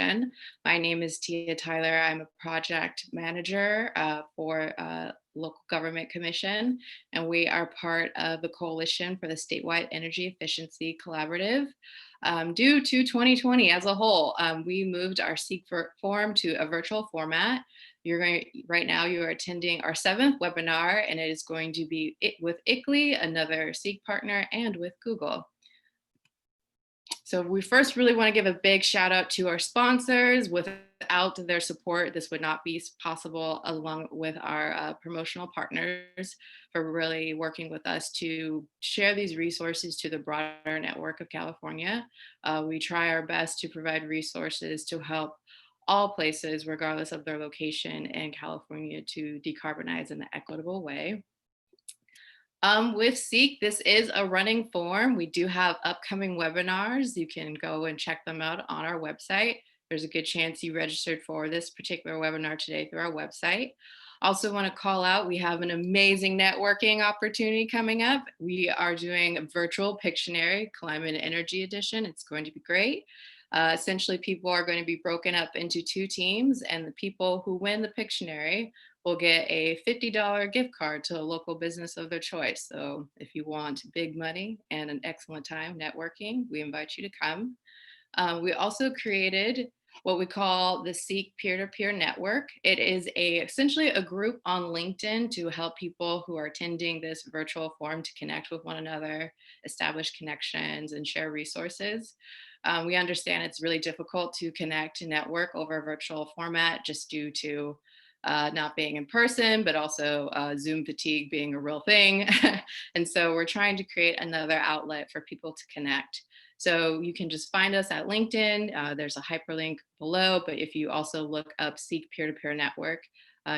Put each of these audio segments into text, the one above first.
introduction. My name is Tia Tyler. I'm a project manager for Local Government Commission, and we are part of the Coalition for the Statewide Energy Efficiency Collaborative. Due to 2020 as a whole, we moved our SEEC forum to a virtual format. Right now you are attending our 7th webinar, and it is going to be with ICLEI, another SEEC partner, and with Google. So we first really want to give a big shout out to our sponsors. Without their support, this would not be possible, along with our promotional partners for really working with us to share these resources to the broader network of California. We try our best to provide resources to help all places, regardless of their location in California, to decarbonize in an equitable way. With SEEC, this is a running form. We do have upcoming webinars. You can go and check them out on our website. There's a good chance you registered for this particular webinar today through our website. Also want to call out, we have an amazing networking opportunity coming up. We are doing a virtual Pictionary Climate and Energy Edition. It's going to be great. Essentially, people are going to be broken up into 2 teams, and the people who win the Pictionary will get a $50 gift card to a local business of their choice. So if you want big money and an excellent time networking, we invite you to come. We also created what we call the SEEC peer-to-peer network. It is essentially a group on LinkedIn to help people who are attending this virtual forum to connect with one another, establish connections, and share resources. We understand it's really difficult to connect and network over a virtual format just due to not being in person, but also Zoom fatigue being a real thing. And so we're trying to create another outlet for people to connect. So you can just find us at LinkedIn. There's a hyperlink below, but if you also look up SEEC peer-to-peer network,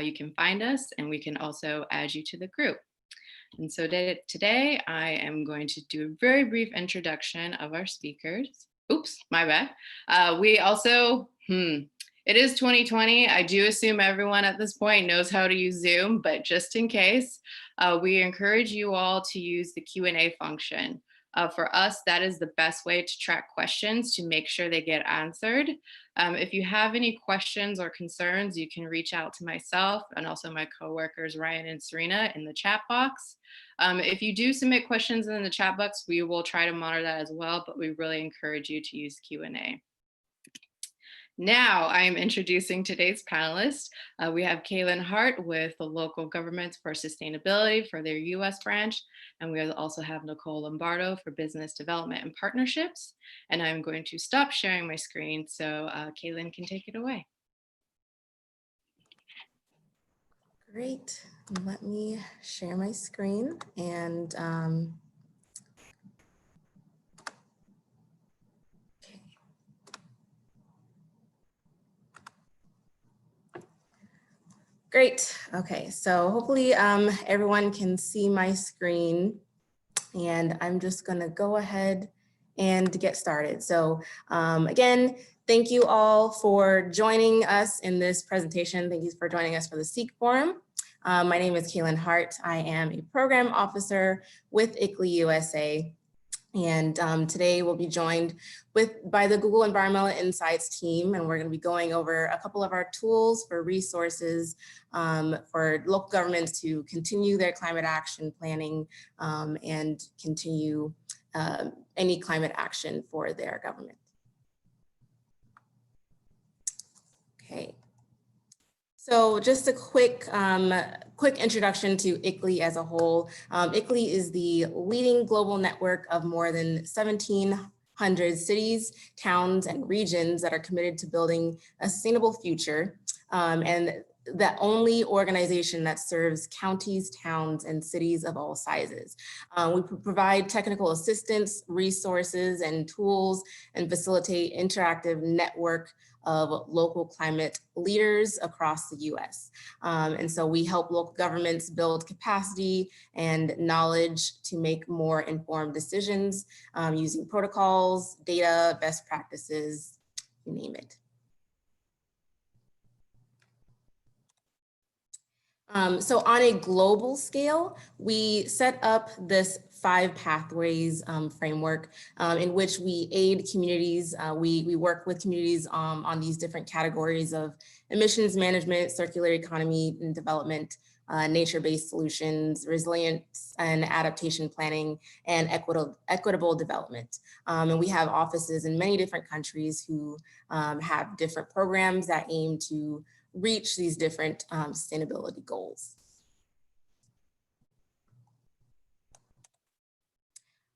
you can find us, and we can also add you to the group. And so today I am going to do a very brief introduction of our speakers. Oops, my bad. We also, it is 2020. I do assume everyone at this point knows how to use Zoom, but just in case, we encourage you all to use the Q&A function. For us, that is the best way to track questions to make sure they get answered. If you have any questions or concerns, you can reach out to myself and also my coworkers, Ryan and Serena, in the chat box. If you do submit questions in the chat box, we will try to monitor that as well, but we really encourage you to use Q&A. Now I am introducing today's panelists. We have Kaylin Hart with the Local Governments for Sustainability for their US branch. And we also have Nicole Lombardo for Business Development and Partnerships. And I'm going to stop sharing my screen so Kaylin can take it away. Great, let me share my screen and great. Okay, so hopefully everyone can see my screen, and I'm just gonna go ahead and get started. So again, thank you all for joining us in this presentation. Thank you for joining us for the SEEC Forum. My name is Kaylin Hart. I am a program officer with ICLEI USA. And today we'll be joined by the Google Environmental Insights team, and we're going to be going over a couple of our tools for resources for local governments to continue their climate action planning and continue any climate action for their government. Okay. So just a quick introduction to ICLEI as a whole. ICLEI is the leading global network of more than 1,700 cities, towns, and regions that are committed to building a sustainable future, and the only organization that serves counties, towns, and cities of all sizes. We provide technical assistance, resources, and tools, and facilitate interactive network of local climate leaders across the US. And so we help local governments build capacity and knowledge to make more informed decisions using protocols, data, best practices, you name it. So on a global scale, we set up this 5 pathways framework in which we aid communities. We work with communities on these different categories of emissions management, circular economy and development, nature-based solutions, resilience and adaptation planning, and equitable development. And we have offices in many different countries who have different programs that aim to reach these different sustainability goals.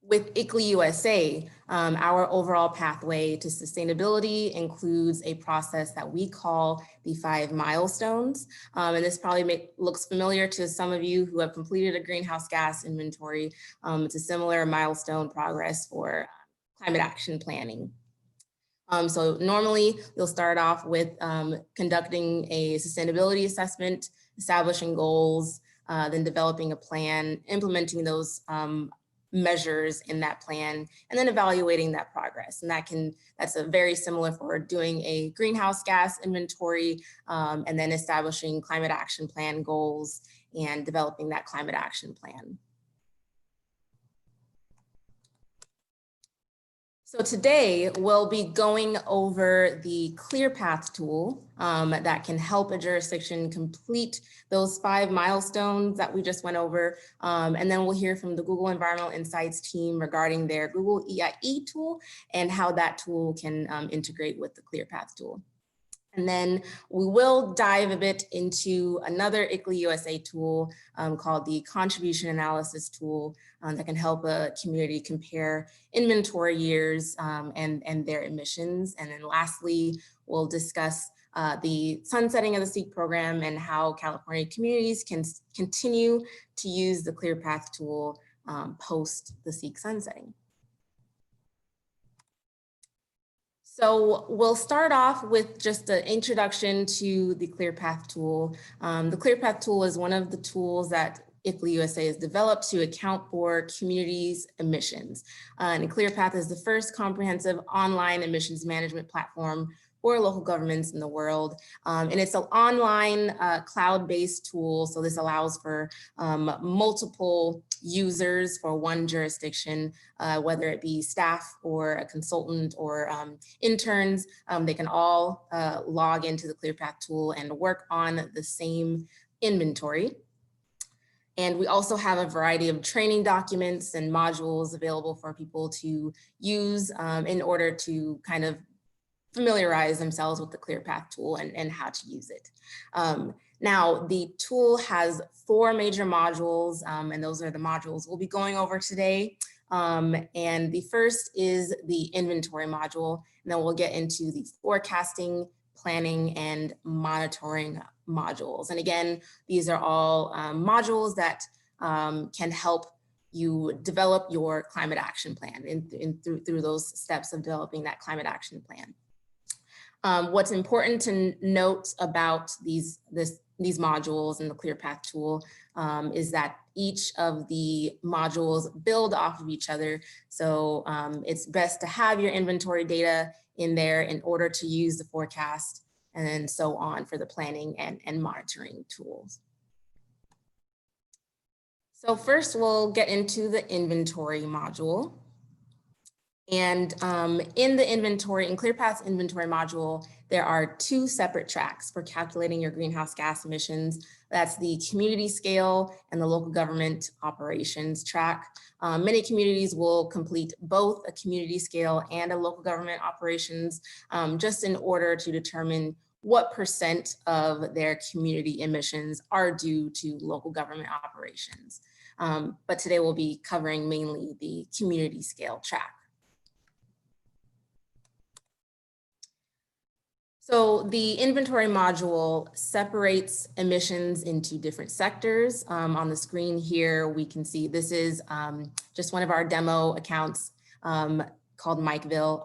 With ICLEI USA, our overall pathway to sustainability includes a process that we call the 5 milestones. And this probably looks familiar to some of you who have completed a greenhouse gas inventory. It's a similar milestone progress for climate action planning. So normally you'll start off with conducting a sustainability assessment, establishing goals, then developing a plan, implementing those measures in that plan, and then evaluating that progress. And that's a very similar for doing a greenhouse gas inventory, and then establishing climate action plan goals and developing that climate action plan. So today we'll be going over the ClearPath tool that can help a jurisdiction complete those 5 milestones that we just went over. And then we'll hear from the Google Environmental Insights team regarding their Google EIE tool and how that tool can integrate with the ClearPath tool. And then we will dive a bit into another ICLEI USA tool called the contribution analysis tool that can help a community compare inventory years and their emissions. And then lastly, we'll discuss the sunsetting of the SEEC program and how California communities can continue to use the ClearPath tool post the SEEC sunsetting. So we'll start off with just an introduction to the ClearPath tool. The ClearPath tool is one of the tools that ICLEI USA has developed to account for communities' emissions. And ClearPath is the first comprehensive online emissions management platform for local governments in the world. And it's an online cloud-based tool. So this allows for multiple users for one jurisdiction, whether it be staff or a consultant or interns. They can all log into the ClearPath tool and work on the same inventory. And we also have a variety of training documents and modules available for people to use in order to kind of familiarize themselves with the ClearPath tool and how to use it. Now, the tool has 4 major modules, and those are the modules we'll be going over today. And the first is the inventory module, and then we'll get into the forecasting, planning, and monitoring modules. And again, these are all modules that can help you develop your climate action plan through those steps of developing that climate action plan. What's important to note about these modules in the ClearPath tool is that each of the modules build off of each other. So it's best to have your inventory data in there in order to use the forecast and then so on for the planning and monitoring tools. So first we'll get into the inventory module. And in the inventory, in ClearPath's inventory module, there are 2 separate tracks for calculating your greenhouse gas emissions. That's the community scale and the local government operations track. Many communities will complete both a community scale and a local government operations just in order to determine what % of their community emissions are due to local government operations. But today we'll be covering mainly the community scale track. So the inventory module separates emissions into different sectors. On the screen here, we can see this is just one of our demo accounts called Mikeville.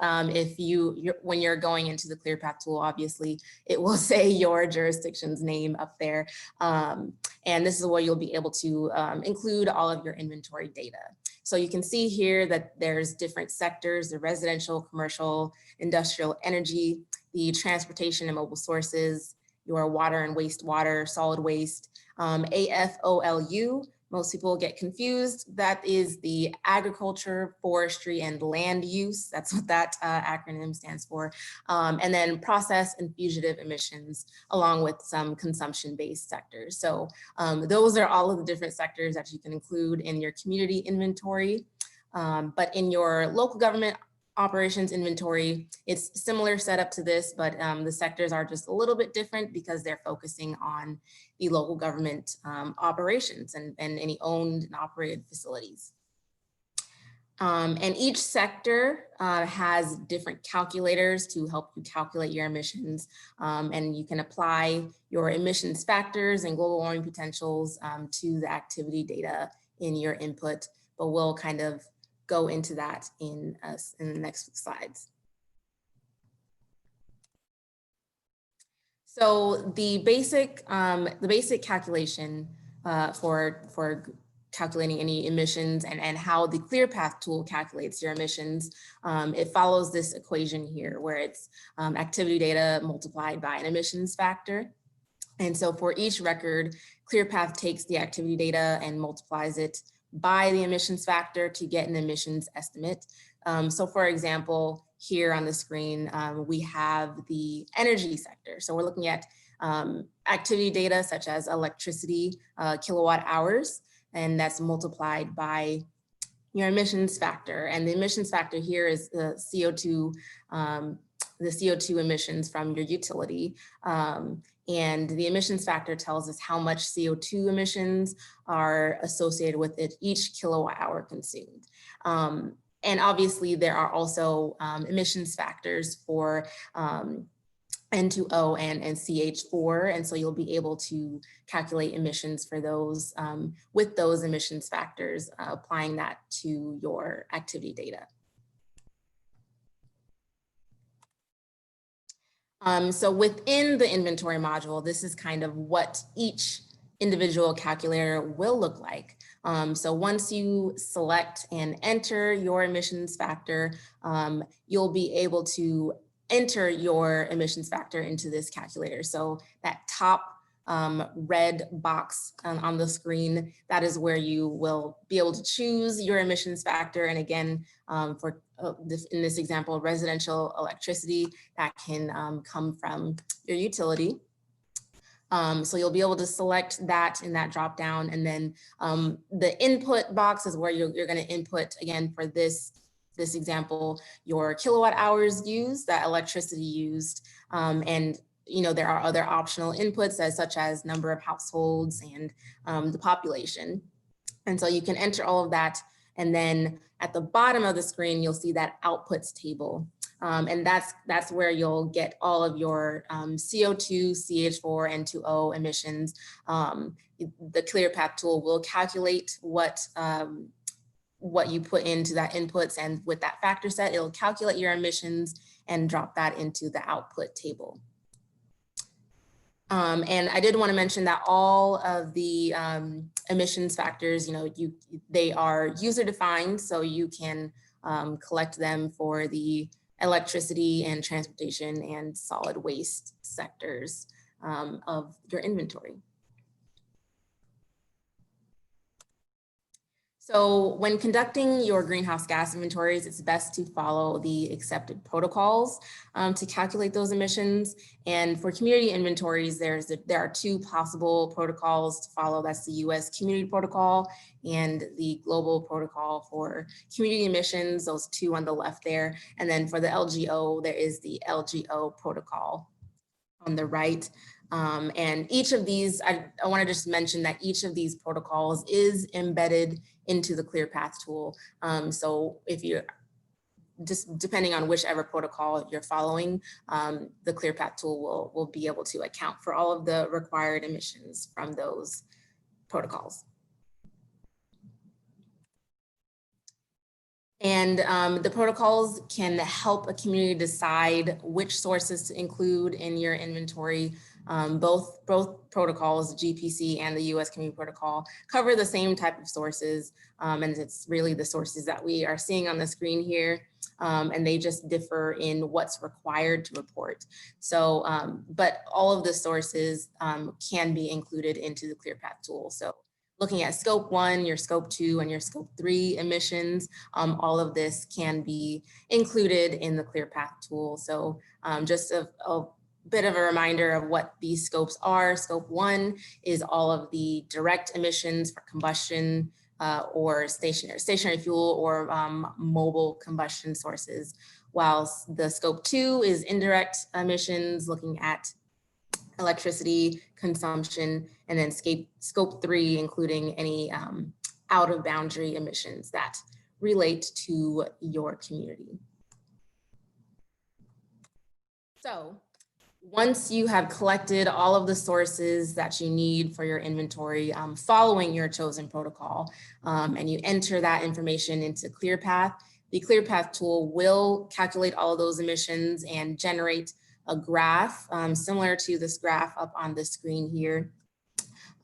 When you're going into the ClearPath tool, obviously it will say your jurisdiction's name up there. And this is where you'll be able to include all of your inventory data. So you can see here that there's different sectors: the residential, commercial, industrial, energy, the transportation and mobile sources, your water and wastewater, solid waste. AFOLU most people get confused. That is the agriculture, forestry, and land use. That's what that acronym stands for. And then process and fugitive emissions, along with some consumption-based sectors. So those are all of the different sectors that you can include in your community inventory. But in your local government operations inventory, it's similar setup to this, but the sectors are just a little bit different because they're focusing on the local government operations and any owned and operated facilities. And each sector has different calculators to help you calculate your emissions. And you can apply your emissions factors and global warming potentials to the activity data in your input, but we'll kind of go into that in the next slides. So the basic calculation for calculating any emissions and how the ClearPath tool calculates your emissions, it follows this equation here where it's activity data multiplied by an emissions factor. And so for each record, ClearPath takes the activity data and multiplies it by the emissions factor to get an emissions estimate. So for example, here on the screen, we have the energy sector. So we're looking at activity data such as electricity, kilowatt hours, and that's multiplied by your emissions factor. And the emissions factor here is the CO2 emissions from your utility. And the emissions factor tells us how much CO2 emissions are associated with each kilowatt hour consumed. And obviously there are also emissions factors for N2O and CH4. And so you'll be able to calculate emissions for those with those emissions factors, applying that to your activity data. So within the inventory module, this is kind of what each individual calculator will look like. So once you select and enter your emissions factor, you'll be able to enter your emissions factor into this calculator. So that top red box on the screen, that is where you will be able to choose your emissions factor. And again, in this example, residential electricity, that can come from your utility. So you'll be able to select that in that drop down, and then the input box is where you're going to input, again, for this example, your kilowatt hours used, that electricity used, and there are other optional inputs such as number of households and the population. And so you can enter all of that, and then at the bottom of the screen, you'll see that outputs table. And that's where you'll get all of your CO2, CH4, N2O emissions. The ClearPath tool will calculate what you put into that inputs, and with that factor set, it'll calculate your emissions and drop that into the output table. And I did want to mention that all of the emissions factors, they are user defined, so you can collect them for the electricity and transportation and solid waste sectors of your inventory. So when conducting your greenhouse gas inventories, it's best to follow the accepted protocols to calculate those emissions. And for community inventories, there are two possible protocols to follow. That's the US Community Protocol and the Global Protocol for Community Emissions, those two on the left there. And then for the LGO, there is the LGO protocol on the right. And each of these, I want to just mention that each of these protocols is embedded into the ClearPath tool. So if you're just depending on whichever protocol you're following, the ClearPath tool will be able to account for all of the required emissions from those protocols. And the protocols can help a community decide which sources to include in your inventory. Both protocols, GPC and the US Community Protocol, cover the same type of sources, and it's really the sources that we are seeing on the screen here, and they just differ in what's required to report. So, but all of the sources can be included into the ClearPath tool. So Looking at scope 1, your scope 2, and your scope 3 emissions, all of this can be included in the ClearPath tool. So just a bit of a reminder of what these scopes are. Scope 1 is all of the direct emissions for combustion or stationary fuel or mobile combustion sources, whilst the scope 2 is indirect emissions, looking at electricity consumption, and then scope 3, including any out of boundary emissions that relate to your community. So once you have collected all of the sources that you need for your inventory following your chosen protocol, and you enter that information into ClearPath, the ClearPath tool will calculate all of those emissions and generate a graph similar to this graph up on the screen here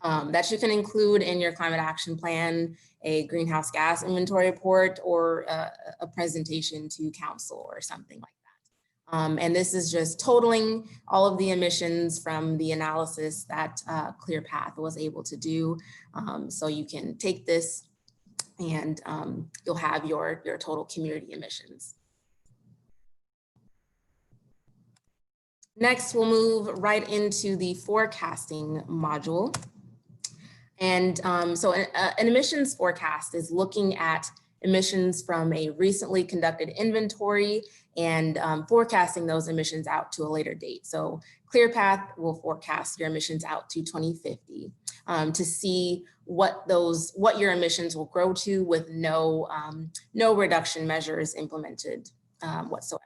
that you can include in your climate action plan, a greenhouse gas inventory report, or a presentation to council or something like that. And this is just totaling all of the emissions from the analysis that ClearPath was able to do. So you can take this and you'll have your total community emissions. Next, we'll move right into the forecasting module. And so an emissions forecast is looking at emissions from a recently conducted inventory and forecasting those emissions out to a later date. So ClearPath will forecast your emissions out to 2050 to see what your emissions will grow to with no reduction measures implemented whatsoever.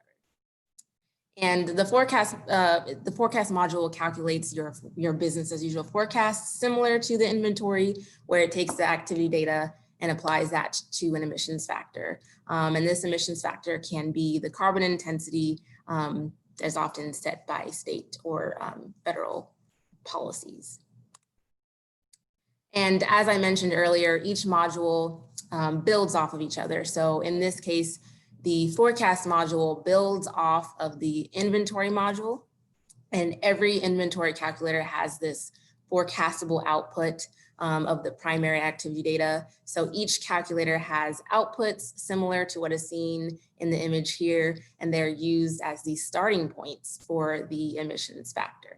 And the forecast module calculates your business as usual forecast, similar to the inventory, where it takes the activity data and applies that to an emissions factor. And this emissions factor can be the carbon intensity as often set by state or federal policies. And as I mentioned earlier, each module builds off of each other. So in this case, the forecast module builds off of the inventory module, and every inventory calculator has this forecastable output of the primary activity data. So each calculator has outputs similar to what is seen in the image here, and they're used as the starting points for the emissions factor.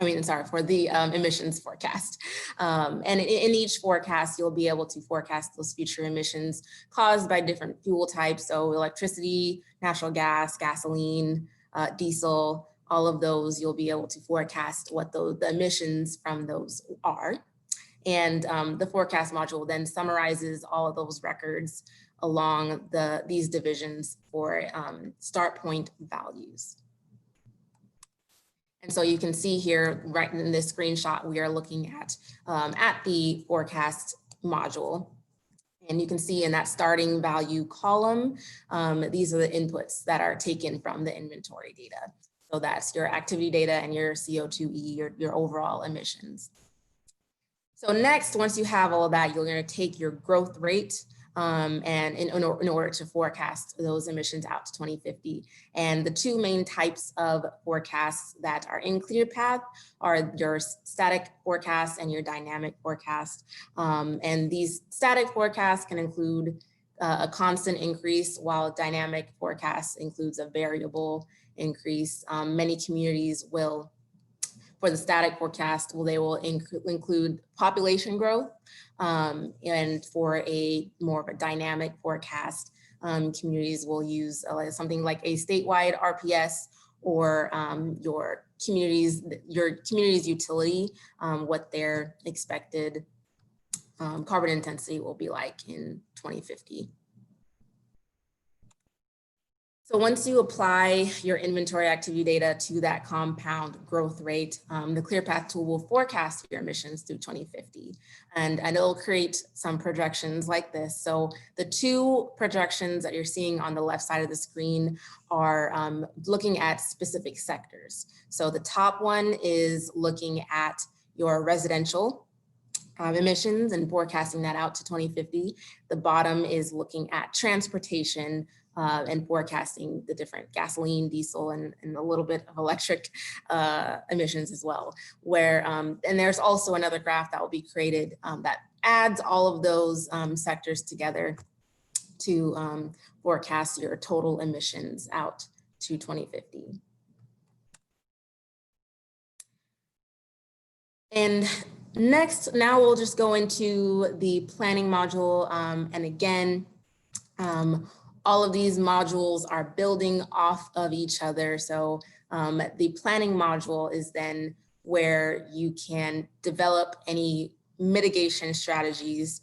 For the emissions forecast. And in each forecast, you'll be able to forecast those future emissions caused by different fuel types. So electricity, natural gas, gasoline, diesel, all of those, you'll be able to forecast what the emissions from those are. And the forecast module then summarizes all of those records along these divisions for start point values. And so you can see here, right in this screenshot, we are looking at the forecast module. And you can see in that starting value column, these are the inputs that are taken from the inventory data. So that's your activity data and your CO2e, your overall emissions. So next, once you have all of that, you're going to take your growth rate and in order to forecast those emissions out to 2050. And the two main types of forecasts that are in ClearPath are your static forecast and your dynamic forecast. And these static forecasts can include a constant increase, while dynamic forecast includes a variable increase. Many communities will, for the static forecast, they will include population growth, and for a more of a dynamic forecast, communities will use something like a statewide RPS or your community's utility, what their expected carbon intensity will be like in 2050. So once you apply your inventory activity data to that compound growth rate, the ClearPath tool will forecast your emissions through 2050. And it'll create some projections like this. So the two projections that you're seeing on the left side of the screen are looking at specific sectors. So the top one is looking at your residential emissions and forecasting that out to 2050. The bottom is looking at transportation and forecasting the different gasoline, diesel, and a little bit of electric emissions as well. Where, and there's also another graph that will be created that adds all of those sectors together to forecast your total emissions out to 2050. And next, now we'll just go into the planning module. And again, all of these modules are building off of each other. So the planning module is then where you can develop any mitigation strategies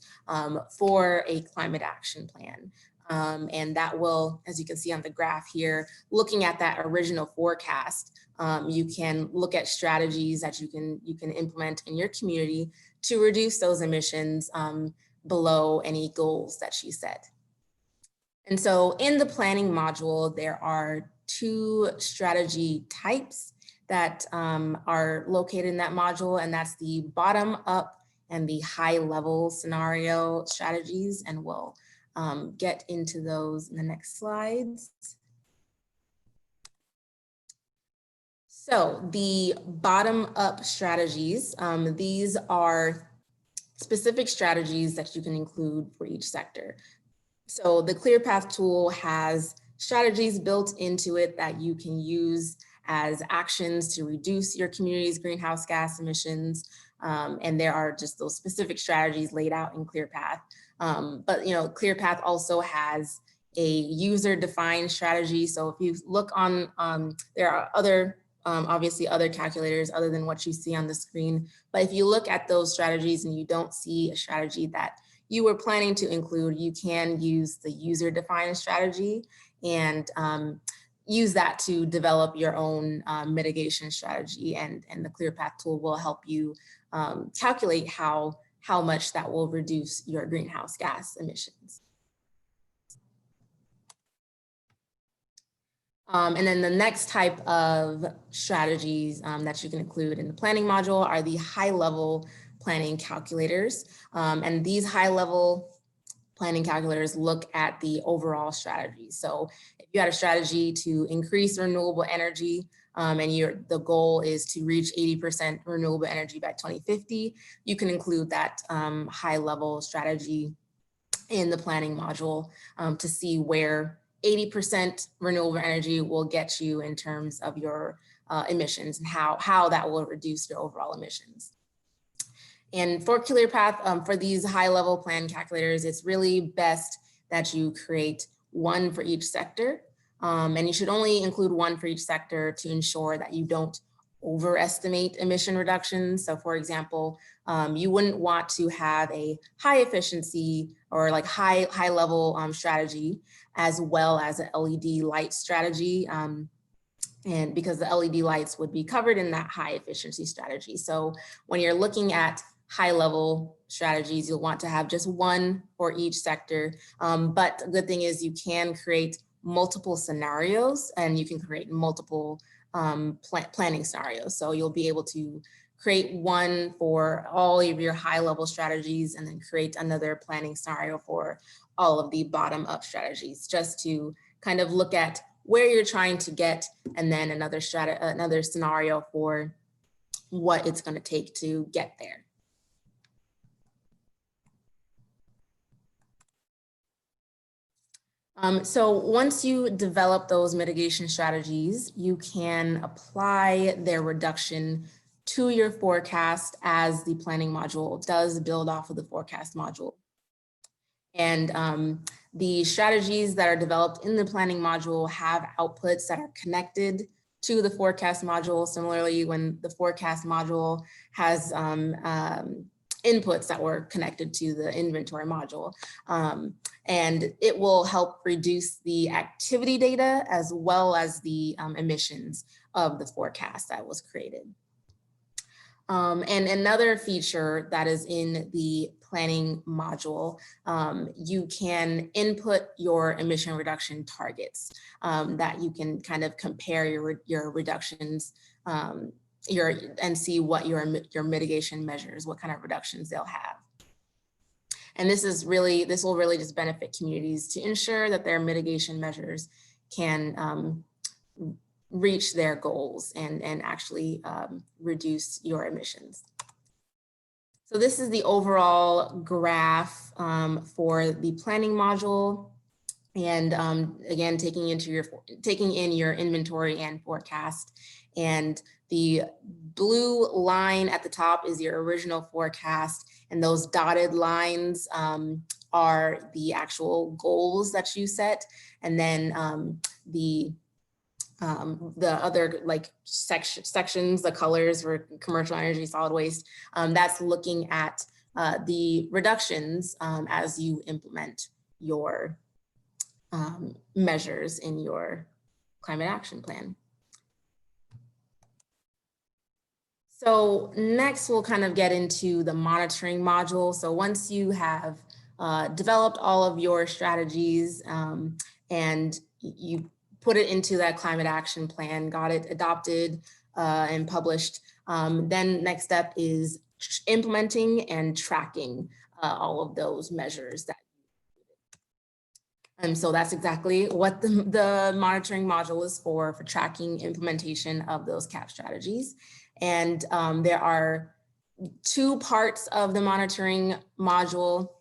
for a climate action plan. And that will, as you can see on the graph here, looking at that original forecast, you can look at strategies that you can implement in your community to reduce those emissions below any goals that you set. And so in the planning module, there are 2 strategy types that are located in that module, and that's the bottom up and the high level scenario strategies. And we'll get into those in the next slides. So the bottom up strategies, these are specific strategies that you can include for each sector. So the ClearPath tool has strategies built into it that you can use as actions to reduce your community's greenhouse gas emissions. And there are just those specific strategies laid out in ClearPath. But ClearPath also has a user-defined strategy. So if you look on, there are other, obviously other calculators other than what you see on the screen. But if you look at those strategies and you don't see a strategy that you were planning to include, you can use the user-defined strategy and use that to develop your own mitigation strategy. And the ClearPath tool will help you calculate how much that will reduce your greenhouse gas emissions. And then the next type of strategies that you can include in the planning module are the high-level planning calculators. And these high-level planning calculators look at the overall strategy. So if you had a strategy to increase renewable energy and the goal is to reach 80% renewable energy by 2050, you can include that high-level strategy in the planning module to see where 80% renewable energy will get you in terms of your emissions and how that will reduce your overall emissions. And for ClearPath, for these high-level plan calculators, it's really best that you create one for each sector. And you should only include one for each sector to ensure that you don't overestimate emission reductions. So for example, you wouldn't want to have a high efficiency or like high level strategy as well as an LED light strategy. And because the LED lights would be covered in that high efficiency strategy. So when you're looking at high level strategies, you'll want to have just one for each sector. But the good thing is you can create multiple scenarios and you can create multiple planning scenarios. So you'll be able to create one for all of your high level strategies and then create another planning scenario for all of the bottom up strategies, just to kind of look at where you're trying to get and then another scenario for what it's going to take to get there. So once you develop those mitigation strategies, you can apply their reduction to your forecast as the planning module does build off of the forecast module. And the strategies that are developed in the planning module have outputs that are connected to the forecast module. Similarly, when the forecast module has inputs that were connected to the inventory module. And it will help reduce the activity data as well as the emissions of the forecast that was created. And another feature that is in the planning module, you can input your emission reduction targets that you can kind of compare your reductions and see what your mitigation measures, what kind of reductions they'll have. And this will really just benefit communities to ensure that their mitigation measures can reach their goals and actually reduce your emissions. So this is the overall graph for the planning module. And again, taking in your inventory and forecast. And the blue line at the top is your original forecast, and those dotted lines are the actual goals that you set. And then the other like sections, the colors for commercial energy, solid waste, that's looking at the reductions as you implement your measures in your climate action plan. So next we'll kind of get into the monitoring module. So once you have developed all of your strategies and you put it into that climate action plan, got it adopted and published, then next step is implementing and tracking all of those measures. And so that's exactly what the monitoring module is for tracking implementation of those CAP strategies. And there are two parts of the monitoring module.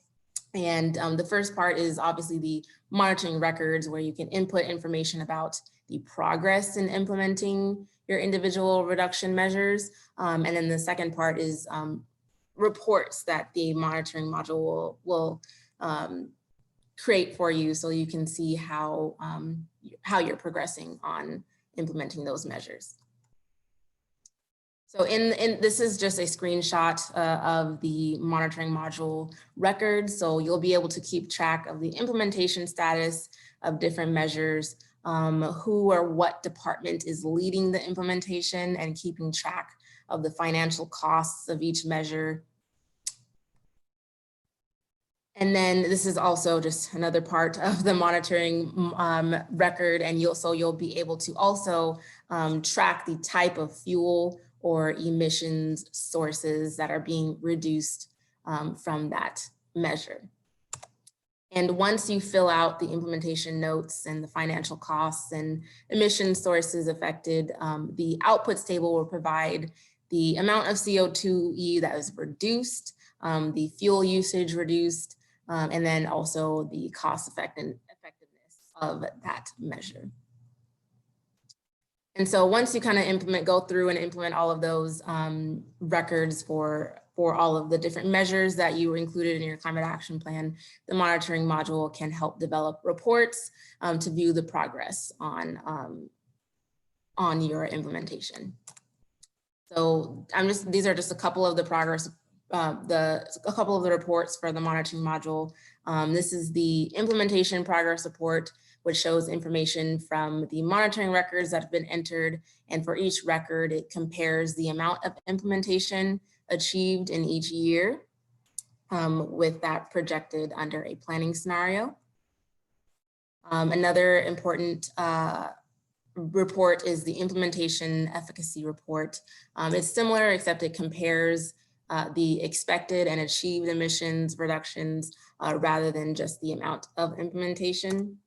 And the first part is obviously the monitoring records, where you can input information about the progress in implementing your individual reduction measures. And then the second part is reports that the monitoring module will create for you, so you can see how you're progressing on implementing those measures. So this is just a screenshot of the monitoring module record. So you'll be able to keep track of the implementation status of different measures, who or what department is leading the implementation, and keeping track of the financial costs of each measure. And then this is also just another part of the monitoring record, and you'll be able to also track the type of fuel or emissions sources that are being reduced from that measure. And once you fill out the implementation notes and the financial costs and emission sources affected, the outputs table will provide the amount of CO2e that was reduced, the fuel usage reduced, and then also the cost effectiveness of that measure. And so once you kind of go through and implement all of those records for all of the different measures that you included in your climate action plan, the monitoring module can help develop reports to view the progress on your implementation. So these are just a couple of the progress, a couple of the reports for the monitoring module. This is the implementation progress report, which shows information from the monitoring records that have been entered. And for each record, it compares the amount of implementation achieved in each year with that projected under a planning scenario. Another important report is the implementation efficacy report. It's similar, except it compares the expected and achieved emissions reductions rather than just the amount of implementation.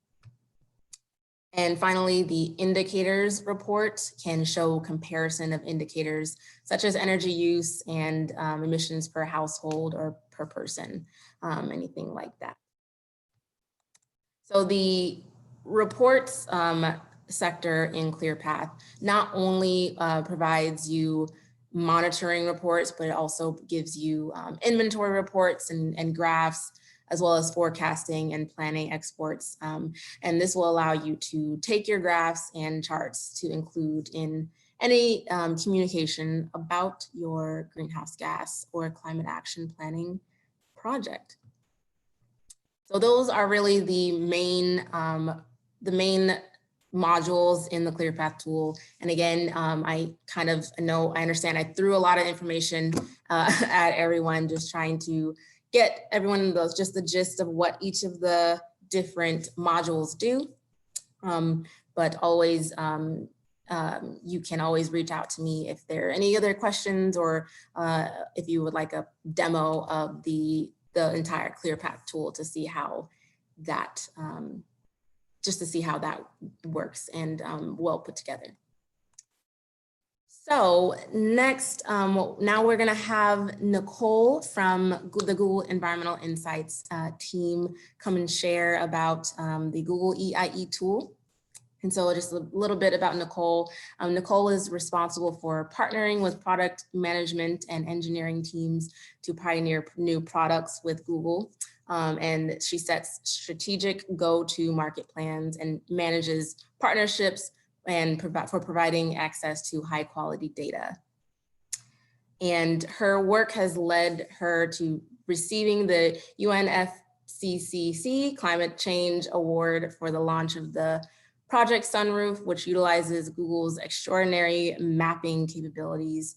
And finally, the indicators report can show comparison of indicators such as energy use and emissions per household or per person, anything like that. So the reports sector in ClearPath not only provides you monitoring reports, but it also gives you inventory reports and graphs, as well as forecasting and planning exports. And this will allow you to take your graphs and charts to include in any communication about your greenhouse gas or climate action planning project. So those are really the main modules in the ClearPath tool. And again, I understand I threw a lot of information at everyone, just trying to get everyone those, just the gist of what each of the different modules do. But always, you can always reach out to me if there are any other questions, or if you would like a demo of the the entire ClearPath tool to see how that, just to see how that works and well put together. So next, now we're gonna have Nicole from the Google Environmental Insights team come and share about the Google EIE tool. And so just a little bit about Nicole. Nicole is responsible for partnering with product management and engineering teams to pioneer new products with Google. And she sets strategic go-to-market plans and manages partnerships and for providing access to high quality data. And her work has led her to receiving the UNFCCC Climate Change Award for the launch of the Project Sunroof, which utilizes Google's extraordinary mapping capabilities,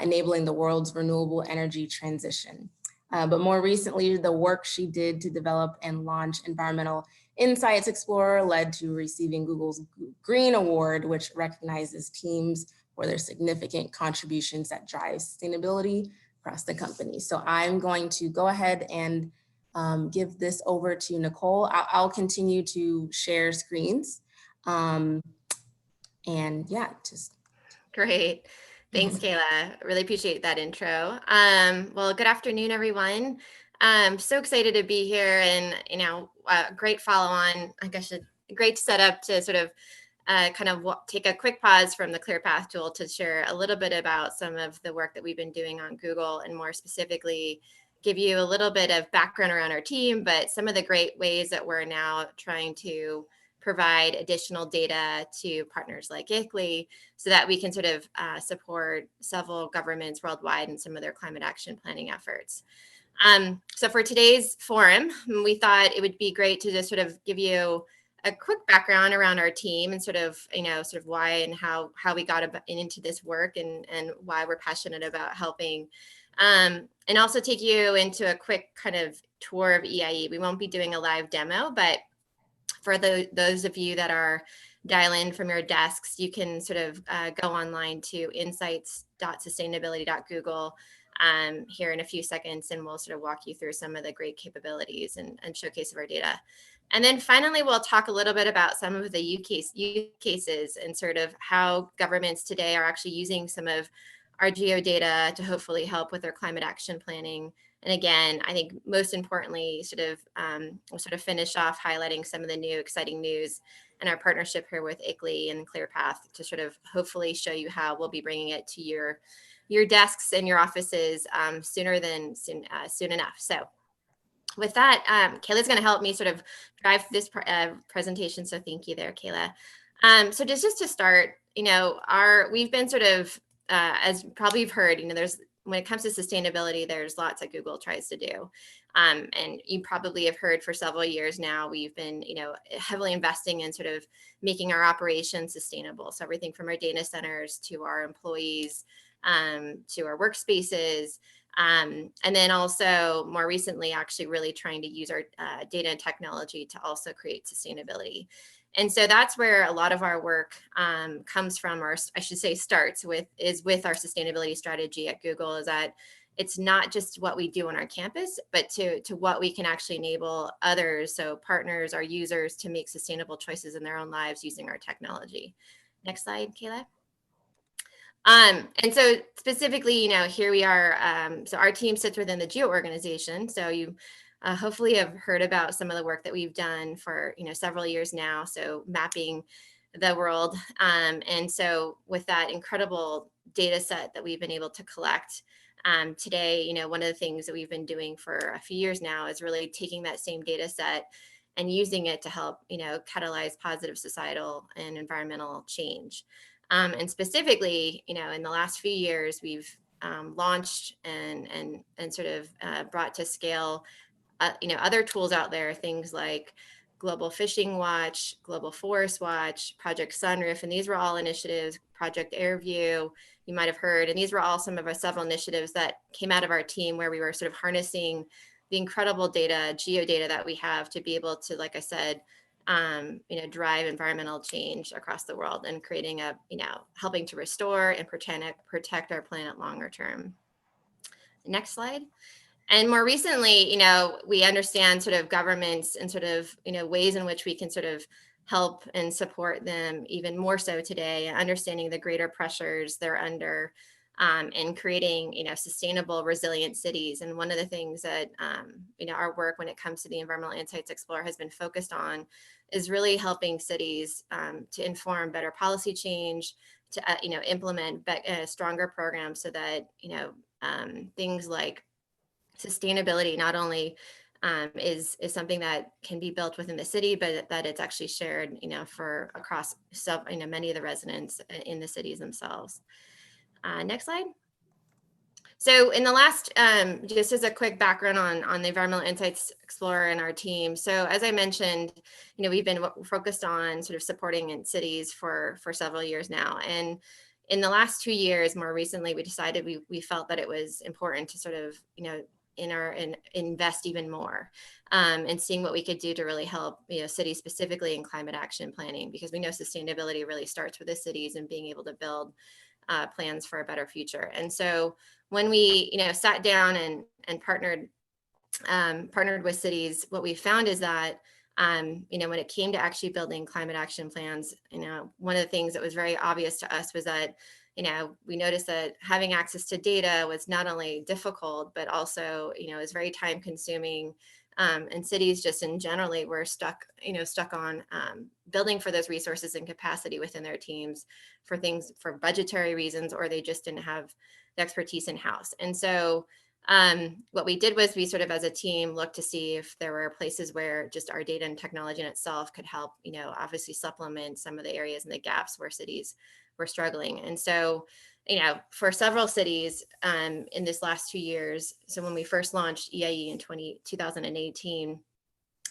enabling the world's renewable energy transition. But more recently, the work she did to develop and launch Environmental Insights Explorer led to receiving Google's Green Award, which recognizes teams for their significant contributions that drive sustainability across the company. So I'm going to go ahead and give this over to Nicole. I'll continue to share screens. And yeah, just. Great. Thanks, Kayla. Really appreciate that intro. Well, good afternoon, everyone. I'm so excited to be here, and great follow on. I guess a great setup to sort of take a quick pause from the ClearPath tool to share a little bit about some of the work that we've been doing on Google, and more specifically, give you a little bit of background around our team, but some of the great ways that we're now trying to provide additional data to partners like ICLEI so that we can sort of support several governments worldwide in some of their climate action planning efforts. So for today's forum, we thought it would be great to just sort of give you a quick background around our team and sort of why and how we got into this work and why we're passionate about helping. And also take you into a quick kind of tour of EIE. We won't be doing a live demo, but for those of you that are dial in from your desks, you can sort of go online to insights.sustainability.google here in a few seconds, and we'll sort of walk you through some of the great capabilities and showcase of our data. And then finally, we'll talk a little bit about some of the use cases and sort of how governments today are actually using some of our geodata to hopefully help with their climate action planning. And again, I think most importantly, we'll sort of finish off highlighting some of the new exciting news and our partnership here with ICLEI and ClearPath to sort of hopefully show you how we'll be bringing it to your desks and your offices soon enough. So with that, Kayla's going to help me sort of drive this presentation. So thank you there, Kayla. So just to start, we've been sort of, as probably you've heard, when it comes to sustainability, there's lots that Google tries to do. And you probably have heard for several years now, we've been, heavily investing in sort of making our operations sustainable. So everything from our data centers to our employees, to our workspaces. And then also more recently, actually really trying to use our data and technology to also create sustainability. And so that's where a lot of our work comes from, or I should say starts with our sustainability strategy at Google, is that it's not just what we do on our campus, but to what we can actually enable others, so partners, our users, to make sustainable choices in their own lives using our technology. Next slide, Kayla. And so specifically, here we are. So our team sits within the GEO organization. So you hopefully have heard about some of the work that we've done for several years now. So mapping the world. And so with that incredible data set that we've been able to collect today, one of the things that we've been doing for a few years now is really taking that same data set and using it to help, catalyze positive societal and environmental change. And specifically, in the last few years, we've launched and sort of brought to scale, other tools out there, things like Global Fishing Watch, Global Forest Watch, Project Sunroof, and these were all initiatives, Project Airview, you might have heard, and these were all some of our several initiatives that came out of our team where we were sort of harnessing the incredible data, geodata that we have to be able to, like I said, drive environmental change across the world and creating helping to restore and protect our planet longer term. Next slide. And more recently, we understand sort of governments and sort of, ways in which we can sort of help and support them even more so today, understanding the greater pressures they're under, and creating, sustainable, resilient cities. And one of the things that, our work when it comes to the Environmental Insights Explorer has been focused on is really helping cities to inform better policy change, to, implement stronger programs so that, things like sustainability not only is something that can be built within the city, but that it's actually shared, for across many of the residents in the cities themselves. Next slide. So in the last, just as a quick background on the Environmental Insights Explorer and our team. So as I mentioned, we've been focused on sort of supporting in cities for several years now. And in the last 2 years, more recently, we decided we felt that it was important to sort of, invest even more, and seeing what we could do to really help, cities specifically in climate action planning, because we know sustainability really starts with the cities and being able to build plans for a better future. And so when we, sat down and partnered with cities, what we found is that, when it came to actually building climate action plans, one of the things that was very obvious to us was that, we noticed that having access to data was not only difficult, but also, is very time consuming. And cities just in generally were stuck on building for those resources and capacity within their teams for things for budgetary reasons, or they just didn't have the expertise in house. And so what we did was we sort of as a team looked to see if there were places where just our data and technology in itself could help, obviously supplement some of the areas and the gaps where cities were struggling. And so, for several cities in this last 2 years, so when we first launched EIE in 2018,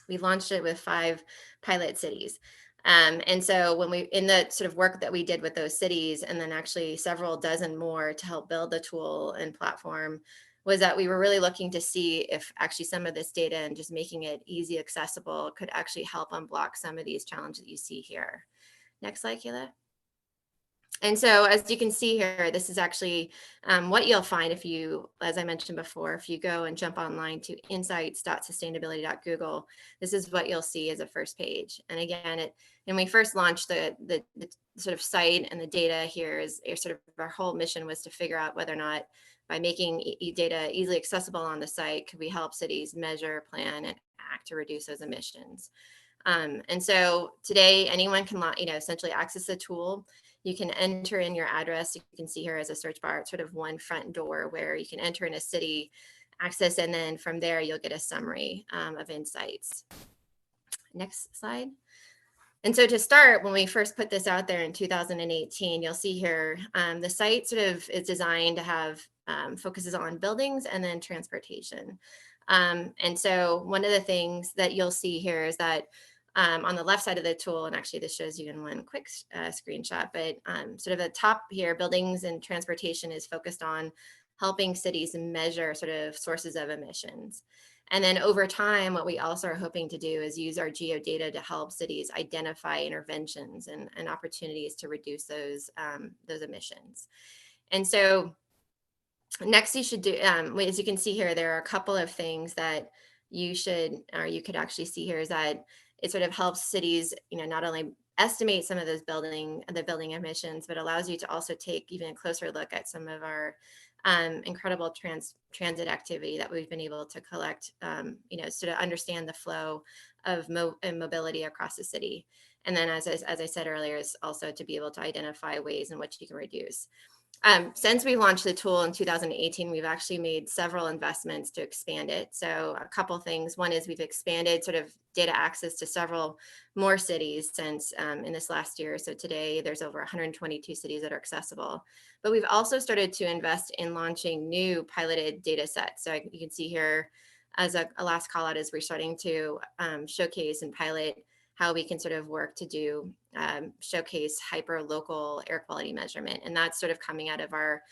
we launched it with 5 pilot cities. And so when in the sort of work that we did with those cities, and then actually several dozen more to help build the tool and platform, was that we were really looking to see if actually some of this data and just making it easy accessible could actually help unblock some of these challenges that you see here. Next slide, Kayla. And so as you can see here, this is actually what you'll find if you, as I mentioned before, if you go and jump online to insights.sustainability.google, this is what you'll see as a first page. And again, when we first launched the sort of site and the data here is sort of our whole mission was to figure out whether or not by making data easily accessible on the site, could we help cities measure, plan, and act to reduce those emissions. And so today anyone can, essentially access the tool. You can enter in your address. You can see here as a search bar, sort of one front door where you can enter in a city, access, and then from there you'll get a summary of insights. Next slide. And so to start, when we first put this out there in 2018, you'll see here the site sort of is designed to have focuses on buildings and then transportation. And so one of the things that you'll see here is that on the left side of the tool, and actually this shows you in one quick screenshot, but sort of at the top here, buildings and transportation is focused on helping cities measure sort of sources of emissions. And then over time, what we also are hoping to do is use our geodata to help cities identify interventions and opportunities to reduce those emissions. And so next you should do, as you can see here, there are a couple of things that you could actually see here is that it sort of helps cities, not only estimate some of those building emissions, but allows you to also take even a closer look at some of our incredible transit activity that we've been able to collect, so to understand the flow of mobility across the city. And then as I said earlier, is also to be able to identify ways in which you can reduce. Since we launched the tool in 2018, we've actually made several investments to expand it. So a couple things. One is we've expanded sort of data access to several more cities since in this last year. So today there's over 122 cities that are accessible. But we've also started to invest in launching new piloted data sets. So you can see here as a last call out is we're starting to showcase and pilot how we can sort of work to do showcase hyper local air quality measurement. And that's sort of coming out of our,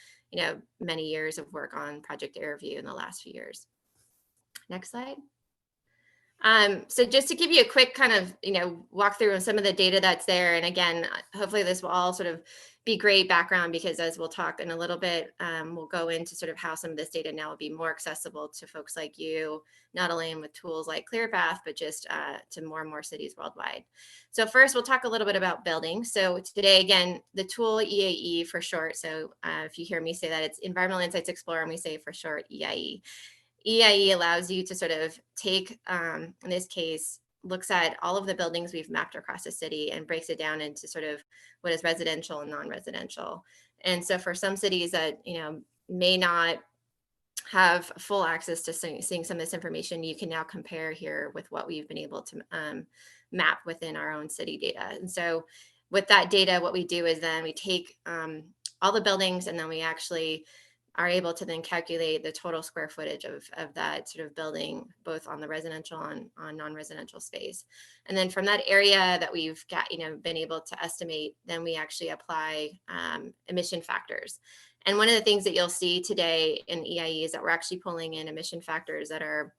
many years of work on Project Air View in the last few years. Next slide. So just to give you a quick kind of, walk through some of the data that's there. And again, hopefully this will all sort of be great background, because as we'll talk in a little bit, we'll go into sort of how some of this data now will be more accessible to folks like you, not only with tools like ClearPath, but just to more and more cities worldwide. So first, we'll talk a little bit about building. So today, again, the tool EAE for short. So if you hear me say that, it's Environmental Insights Explorer, and we say for short EIE. EIE allows you to sort of take, in this case, looks at all of the buildings we've mapped across the city and breaks it down into sort of what is residential and non-residential. And so for some cities that, may not have full access to seeing some of this information, you can now compare here with what we've been able to map within our own city data. And so with that data, what we do is then we take all the buildings, and then we actually are able to then calculate the total square footage of that sort of building, both on the residential and on non-residential space. And then from that area that we've got, been able to estimate, then we actually apply emission factors. And one of the things that you'll see today in EIE is that we're actually pulling in emission factors that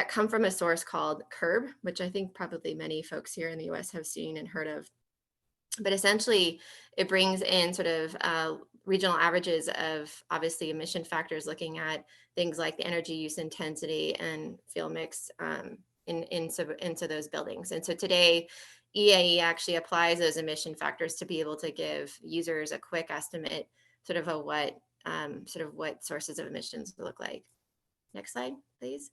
come from a source called CURB, which I think probably many folks here in the US have seen and heard of. But essentially, it brings in sort of regional averages of obviously emission factors, looking at things like the energy use intensity and fuel mix into those buildings. And so today, EIE actually applies those emission factors to be able to give users a quick estimate sort of what sources of emissions look like. Next slide, please.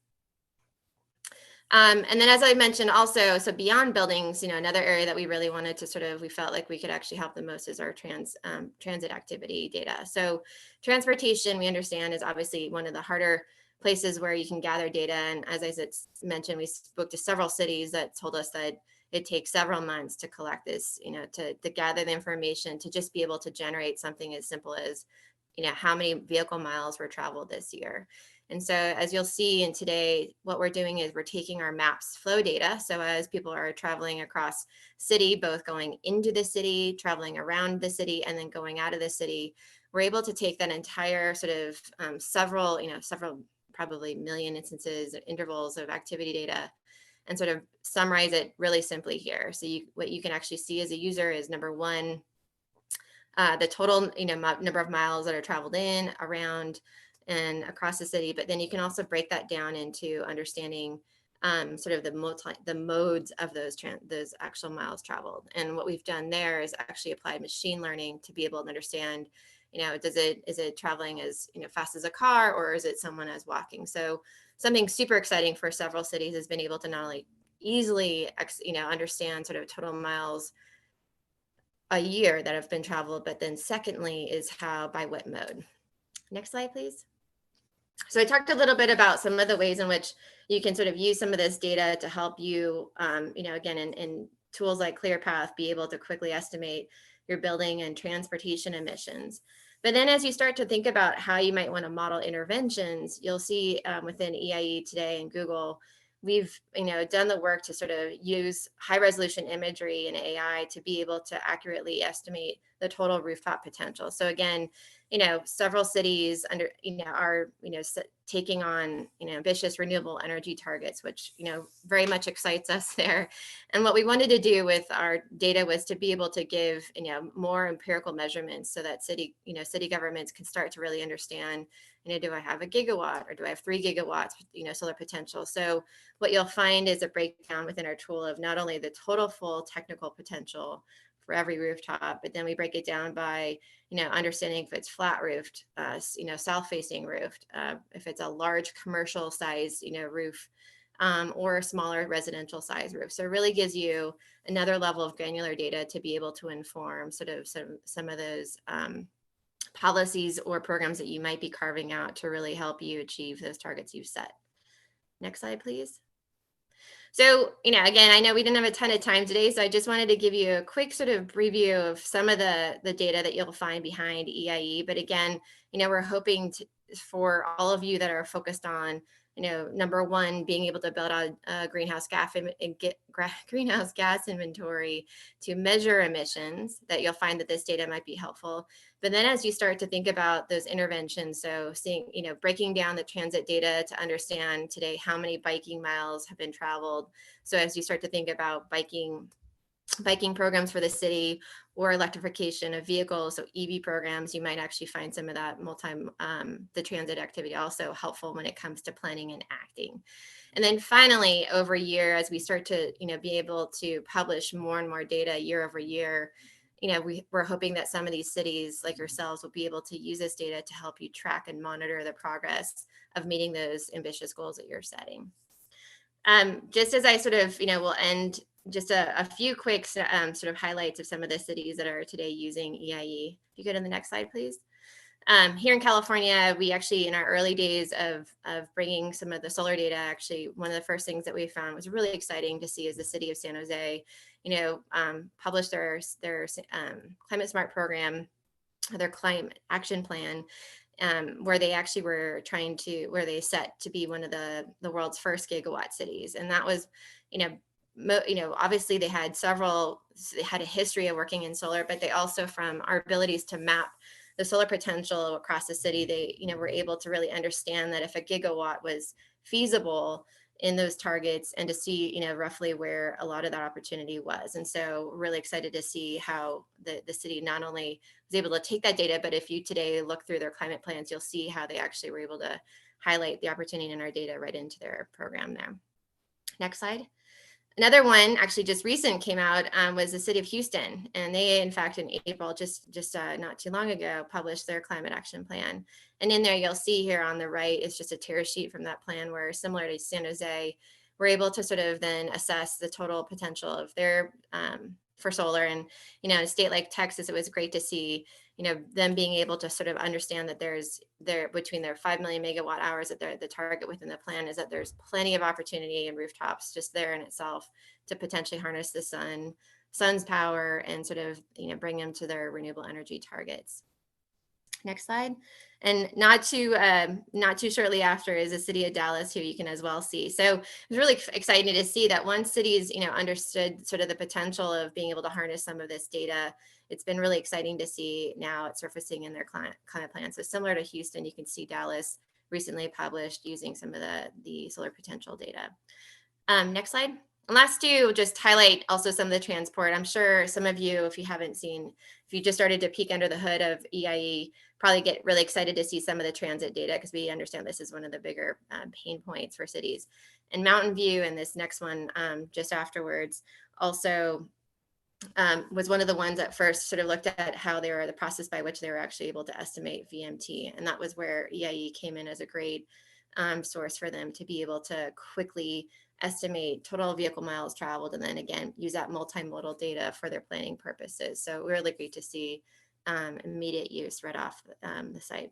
And then, as I mentioned also, so beyond buildings, another area that we really wanted to we felt like we could actually help the most is our transit activity data. So transportation, we understand, is obviously one of the harder places where you can gather data. And as I mentioned, we spoke to several cities that told us that it takes several months to collect this, to gather the information, to just be able to generate something as simple as, how many vehicle miles were traveled this year. And so as you'll see in today, what we're doing is we're taking our maps flow data. So as people are traveling across city, both going into the city, traveling around the city, and then going out of the city, we're able to take that entire sort of several probably million instances, intervals of activity data, and sort of summarize it really simply here. So what you can actually see as a user is, number one, the total number of miles that are traveled in, around, and across the city. But then you can also break that down into understanding sort of the modes of those actual miles traveled. And what we've done there is actually apply machine learning to be able to understand, is it traveling as fast as a car, or is it someone as walking? So something super exciting for several cities has been able to not only easily understand sort of total miles a year that have been traveled, but then secondly is by what mode. Next slide, please. So I talked a little bit about some of the ways in which you can sort of use some of this data to help you, again, in tools like ClearPath, be able to quickly estimate your building and transportation emissions. But then as you start to think about how you might want to model interventions, you'll see within EIE today and Google, we've done the work to sort of use high resolution imagery and AI to be able to accurately estimate the total rooftop potential. So again, several cities are taking on ambitious renewable energy targets, which very much excites us there. And what we wanted to do with our data was to be able to give more empirical measurements, so that city governments can start to really understand, do I have a gigawatt, or do I have 3 gigawatts solar potential? So what you'll find is a breakdown within our tool of not only the total full technical potential for every rooftop, but then we break it down by understanding if it's flat roofed, south facing roofed, if it's a large commercial size roof, or a smaller residential size roof. So it really gives you another level of granular data to be able to inform sort of some of those policies or programs that you might be carving out to really help you achieve those targets you've set. Next slide, please. So, again, I know we didn't have a ton of time today, so I just wanted to give you a quick sort of preview of some of the data that you'll find behind EIE. But again, we're hoping for all of you that are focused on number one, being able to build out a greenhouse gas inventory to measure emissions, that you'll find that this data might be helpful. But then as you start to think about those interventions, so seeing, breaking down the transit data to understand today how many biking miles have been traveled. So as you start to think about biking programs for the city or electrification of vehicles, so EV programs, you might actually find some of that the transit activity also helpful when it comes to planning and acting. And then finally, over a year, as we start to, be able to publish more and more data year over year, we're hoping that some of these cities like yourselves will be able to use this data to help you track and monitor the progress of meeting those ambitious goals that you're setting. Just as I sort of, will end, just a few quick sort of highlights of some of the cities that are today using EIE. If you go to the next slide, please. Here in California, we actually, in our early days of bringing some of the solar data, actually, one of the first things that we found was really exciting to see is the city of San Jose, published their Climate Smart program, their climate action plan, where they actually were where they set to be one of the world's first gigawatt cities. And that was, obviously they had a history of working in solar, but they also, from our abilities to map the solar potential across the city, they, were able to really understand that if a gigawatt was feasible in those targets, and to see, roughly where a lot of that opportunity was. And so really excited to see how the city not only was able to take that data, but if you today look through their climate plans, you'll see how they actually were able to highlight the opportunity in our data right into their program there. Next slide. Another one, actually just recent, came out was the city of Houston, and they, in fact, in April, just not too long ago, published their climate action plan. And in there, you'll see here on the right, it's just a tear sheet from that plan, where, similar to San Jose, we're able to sort of then assess the total potential of their for solar. And in a state like Texas, it was great to see them being able to sort of understand that between their 5 million megawatt hours that the target within the plan is that there's plenty of opportunity in rooftops just there in itself to potentially harness the sun's power and sort of bring them to their renewable energy targets. Next slide. And not too shortly after is the city of Dallas, who you can as well see. So it was really exciting to see that once cities understood sort of the potential of being able to harness some of this data, it's been really exciting to see now it's surfacing in their climate plan. So similar to Houston, you can see Dallas recently published using some of the solar potential data. Next slide. And last two, just highlight also some of the transport. I'm sure some of you, if you just started to peek under the hood of EIE, probably get really excited to see some of the transit data, because we understand this is one of the bigger pain points for cities. And Mountain View, and this next one just afterwards, also was one of the ones that first sort of looked at how they were, the process by which they were actually able to estimate VMT. And that was where EIE came in as a great source for them to be able to quickly estimate total vehicle miles traveled, and then again use that multimodal data for their planning purposes. So really great to see immediate use right off the site.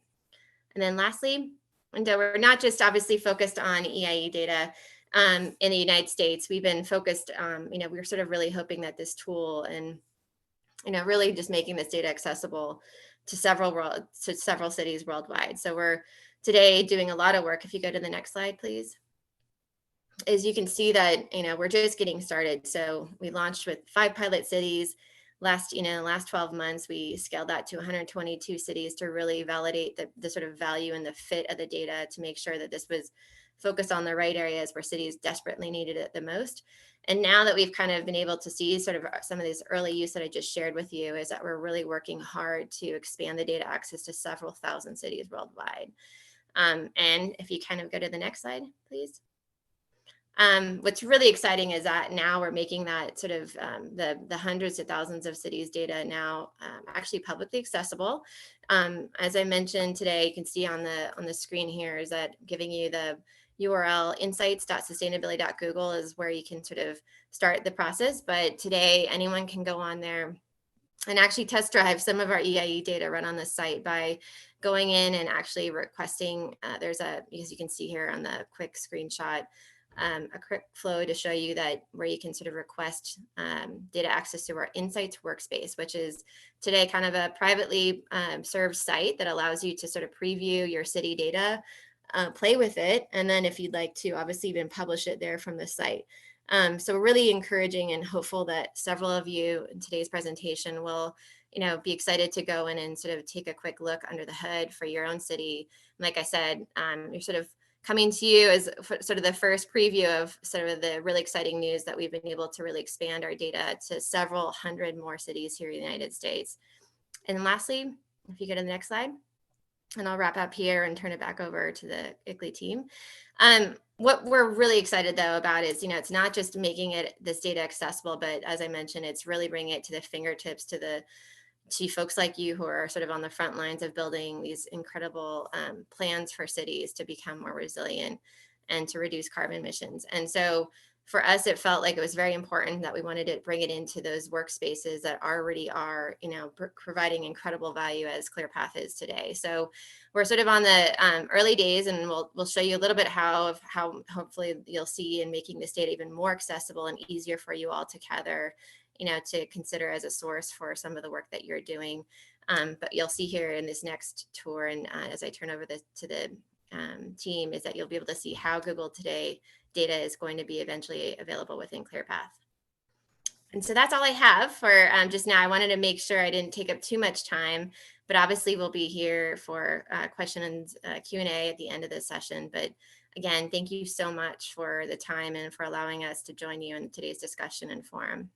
And then lastly, and we're not just obviously focused on EIE data in the United States. We've been focused, we're sort of really hoping that this tool and really just making this data accessible to several cities worldwide. So we're today doing a lot of work. If you go to the next slide, please. As you can see that, we're just getting started. So we launched with 5 pilot cities. Last 12 months, we scaled that to 122 cities to really validate the sort of value and the fit of the data, to make sure that this was focused on the right areas where cities desperately needed it the most. And now that we've kind of been able to see sort of some of this early use that I just shared with you, is that we're really working hard to expand the data access to several thousand cities worldwide. And if you kind of go to the next slide, please. What's really exciting is that now we're making that sort of the hundreds of thousands of cities data now actually publicly accessible. As I mentioned today, you can see on the screen here is that giving you the URL insights.sustainability.google is where you can sort of start the process. But today anyone can go on there and actually test drive some of our EIE data run on the site by going in and actually requesting, as you can see here on the quick screenshot, a quick flow to show you that where you can sort of request data access to our Insights workspace, which is today kind of a privately served site that allows you to sort of preview your city data play with it. And then if you'd like to, obviously even publish it there from the site. So we're really encouraging and hopeful that several of you in today's presentation will, be excited to go in and sort of take a quick look under the hood for your own city. Like I said, you're sort of coming to you as sort of the first preview of sort of the really exciting news that we've been able to really expand our data to several hundred more cities here in the United States. And lastly, if you go to the next slide, and I'll wrap up here and turn it back over to the ICLEI team. What we're really excited though about is, it's not just making this data accessible, but as I mentioned, it's really bringing it to the fingertips to folks like you who are sort of on the front lines of building these incredible plans for cities to become more resilient and to reduce carbon emissions. And so for us, it felt like it was very important that we wanted to bring it into those workspaces that already are, providing incredible value as ClearPath is today. So we're sort of on the early days, and we'll show you a little bit how hopefully you'll see in making this data even more accessible and easier for you all to gather, to consider as a source for some of the work that you're doing. But you'll see here in this next tour, and as I turn over to the team, is that you'll be able to see how Google today data is going to be eventually available within ClearPath. And so that's all I have for just now. I wanted to make sure I didn't take up too much time, but obviously we'll be here for questions and Q&A at the end of this session. But again, thank you so much for the time and for allowing us to join you in today's discussion and forum.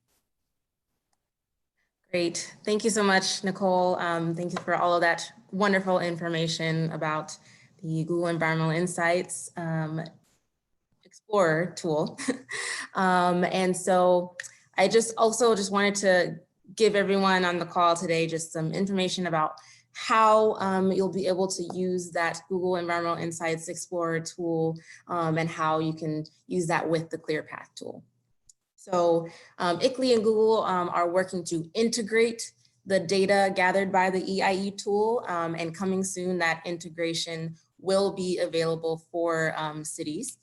Great. Thank you so much, Nicole. Thank you for all of that wonderful information about the Google Environmental Insights Explorer tool. And so I just wanted to give everyone on the call today just some information about how you'll be able to use that Google Environmental Insights Explorer tool and how you can use that with the ClearPath tool. So ICLEI and Google are working to integrate the data gathered by the EIE tool, and coming soon that integration will be available for cities.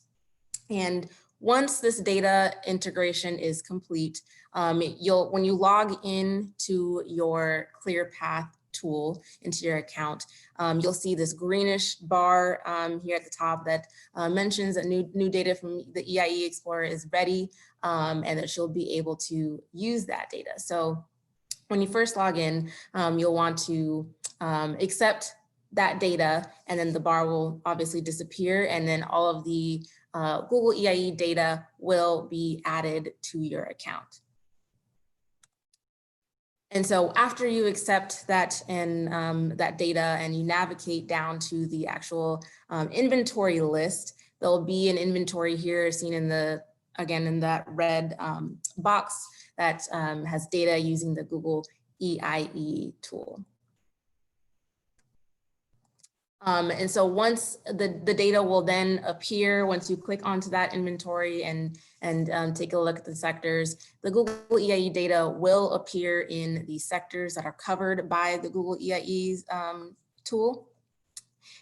And once this data integration is complete, when you log in to your ClearPath tool into your account, you'll see this greenish bar here at the top that mentions that new data from the EIE Explorer is ready, and that you'll be able to use that data. So when you first log in, you'll want to accept that data, and then the bar will obviously disappear, and then all of the Google EIE data will be added to your account. And so after you accept that and that data and you navigate down to the actual inventory list, there'll be an inventory here seen in in that red box that has data using the Google EIE tool. And so once the data will then appear, once you click onto that inventory and take a look at the sectors, the Google EIE data will appear in the sectors that are covered by the Google EIE tool.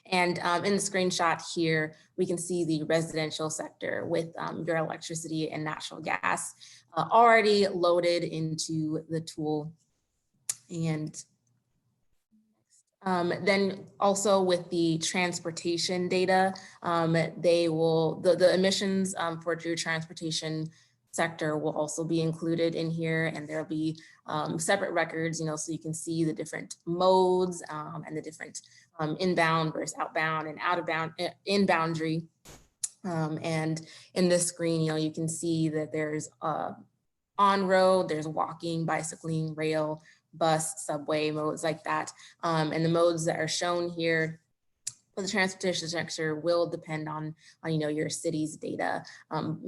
And in the screenshot here, we can see the residential sector with your electricity and natural gas already loaded into the tool. And then also with the transportation data, the emissions for your transportation sector will also be included in here, and there'll be separate records, so you can see the different modes and the different inbound versus outbound and out of bound in boundary. And in this screen, you can see that there's on road, there's walking, bicycling, rail, bus, subway, modes like that. And the modes that are shown here for the transportation sector will depend on your city's data.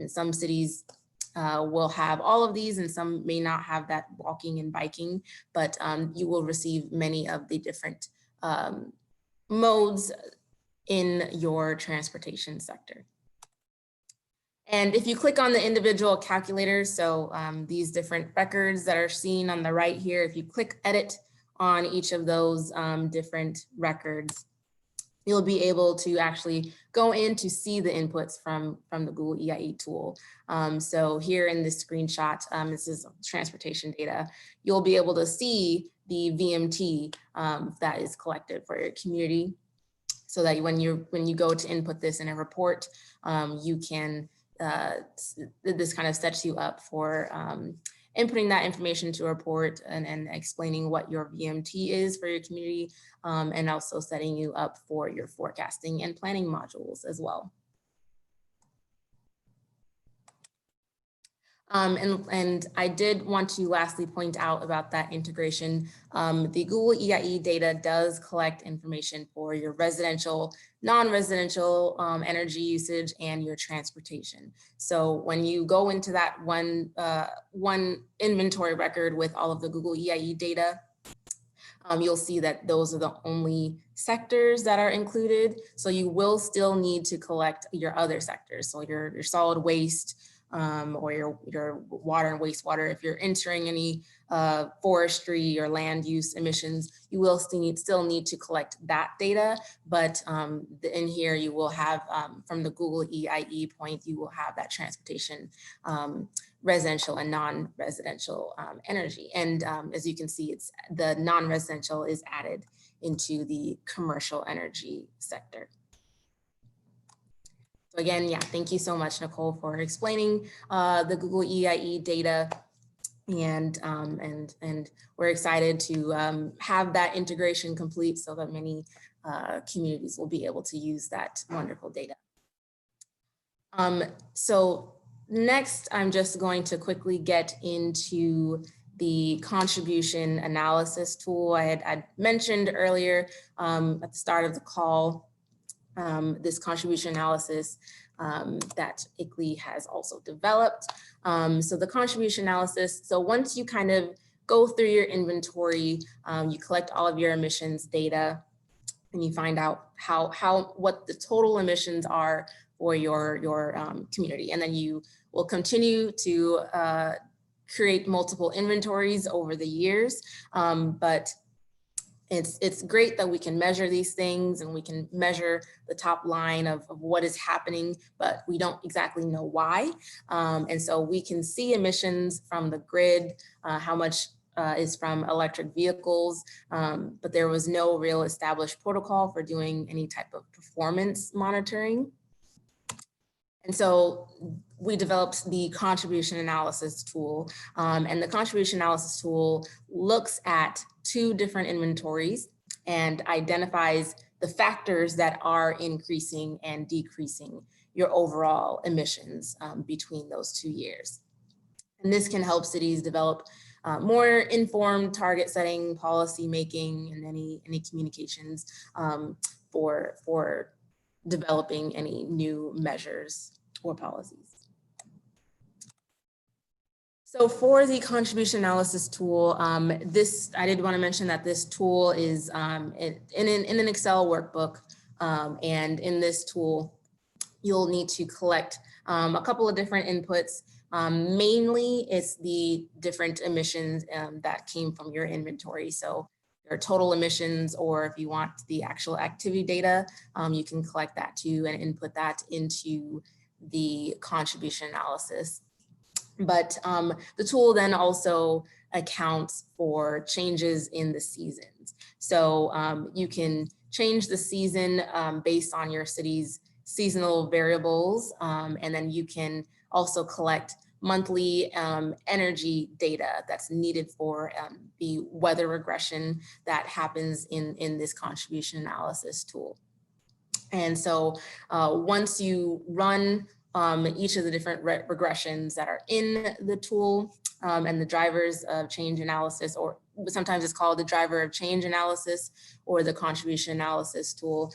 Some cities will have all of these, and some may not have that walking and biking, but you will receive many of the different modes in your transportation sector. And if you click on the individual calculators, so these different records that are seen on the right here, if you click edit on each of those different records, you'll be able to actually go in to see the inputs from the Google EIE tool. So here in this screenshot, this is transportation data, you'll be able to see the VMT that is collected for your community. so that when you go to input this in a report, you can, this kind of sets you up for inputting that information to a report and explaining what your VMT is for your community, and also setting you up for your forecasting and planning modules as well. And I did want to lastly point out about that integration. The Google EIE data does collect information for your residential, non-residential energy usage and your transportation. So when you go into that one inventory record with all of the Google EIE data, you'll see that those are the only sectors that are included. So you will still need to collect your other sectors. So your solid waste, or your water and wastewater. If you're entering any forestry or land use emissions, you will still need to collect that data. But in here, you will have, from the Google EIE point, you will have that transportation, residential and non-residential energy. And as you can see, it's the non-residential is added into the commercial energy sector. So again, yeah, thank you so much, Nicole, for explaining the Google EIE data, and we're excited to have that integration complete so that many communities will be able to use that wonderful data. So next, I'm just going to quickly get into the contribution analysis tool I had mentioned earlier at the start of the call. This contribution analysis that ICLEI has also developed. So the contribution analysis, so once you kind of go through your inventory, you collect all of your emissions data, and you find out what the total emissions are for your community. And then you will continue to create multiple inventories over the years, but it's great that we can measure these things and we can measure the top line of what is happening, but we don't exactly know why. And so we can see emissions from the grid, how much is from electric vehicles, but there was no real established protocol for doing any type of performance monitoring. And so we developed the contribution analysis tool, and the contribution analysis tool looks at 2 different inventories and identifies the factors that are increasing and decreasing your overall emissions between those 2 years. And this can help cities develop more informed target setting, policy making, and any communications for developing any new measures or policies. So for the contribution analysis tool, I did want to mention that this tool is in an Excel workbook, and in this tool, you'll need to collect a couple of different inputs. Mainly, it's the different emissions that came from your inventory. So your total emissions, or if you want the actual activity data, you can collect that too and input that into the contribution analysis. But the tool then also accounts for changes in the seasons. So you can change the season based on your city's seasonal variables, and then you can also collect monthly energy data that's needed for the weather regression that happens in this contribution analysis tool. And so once you run each of the different regressions that are in the tool and the drivers of change analysis, or sometimes it's called the driver of change analysis or the contribution analysis tool,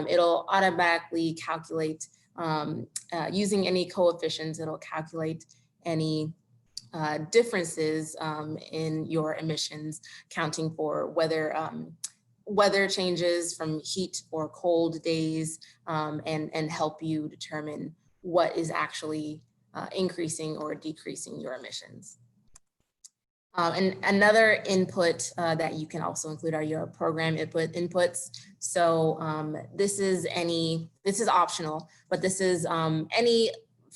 it'll automatically calculate using any coefficients, it'll calculate any differences in your emissions, counting for weather changes from heat or cold days, and help you determine what is actually increasing or decreasing your emissions. And another input that you can also include are your program inputs. So this is optional, but this is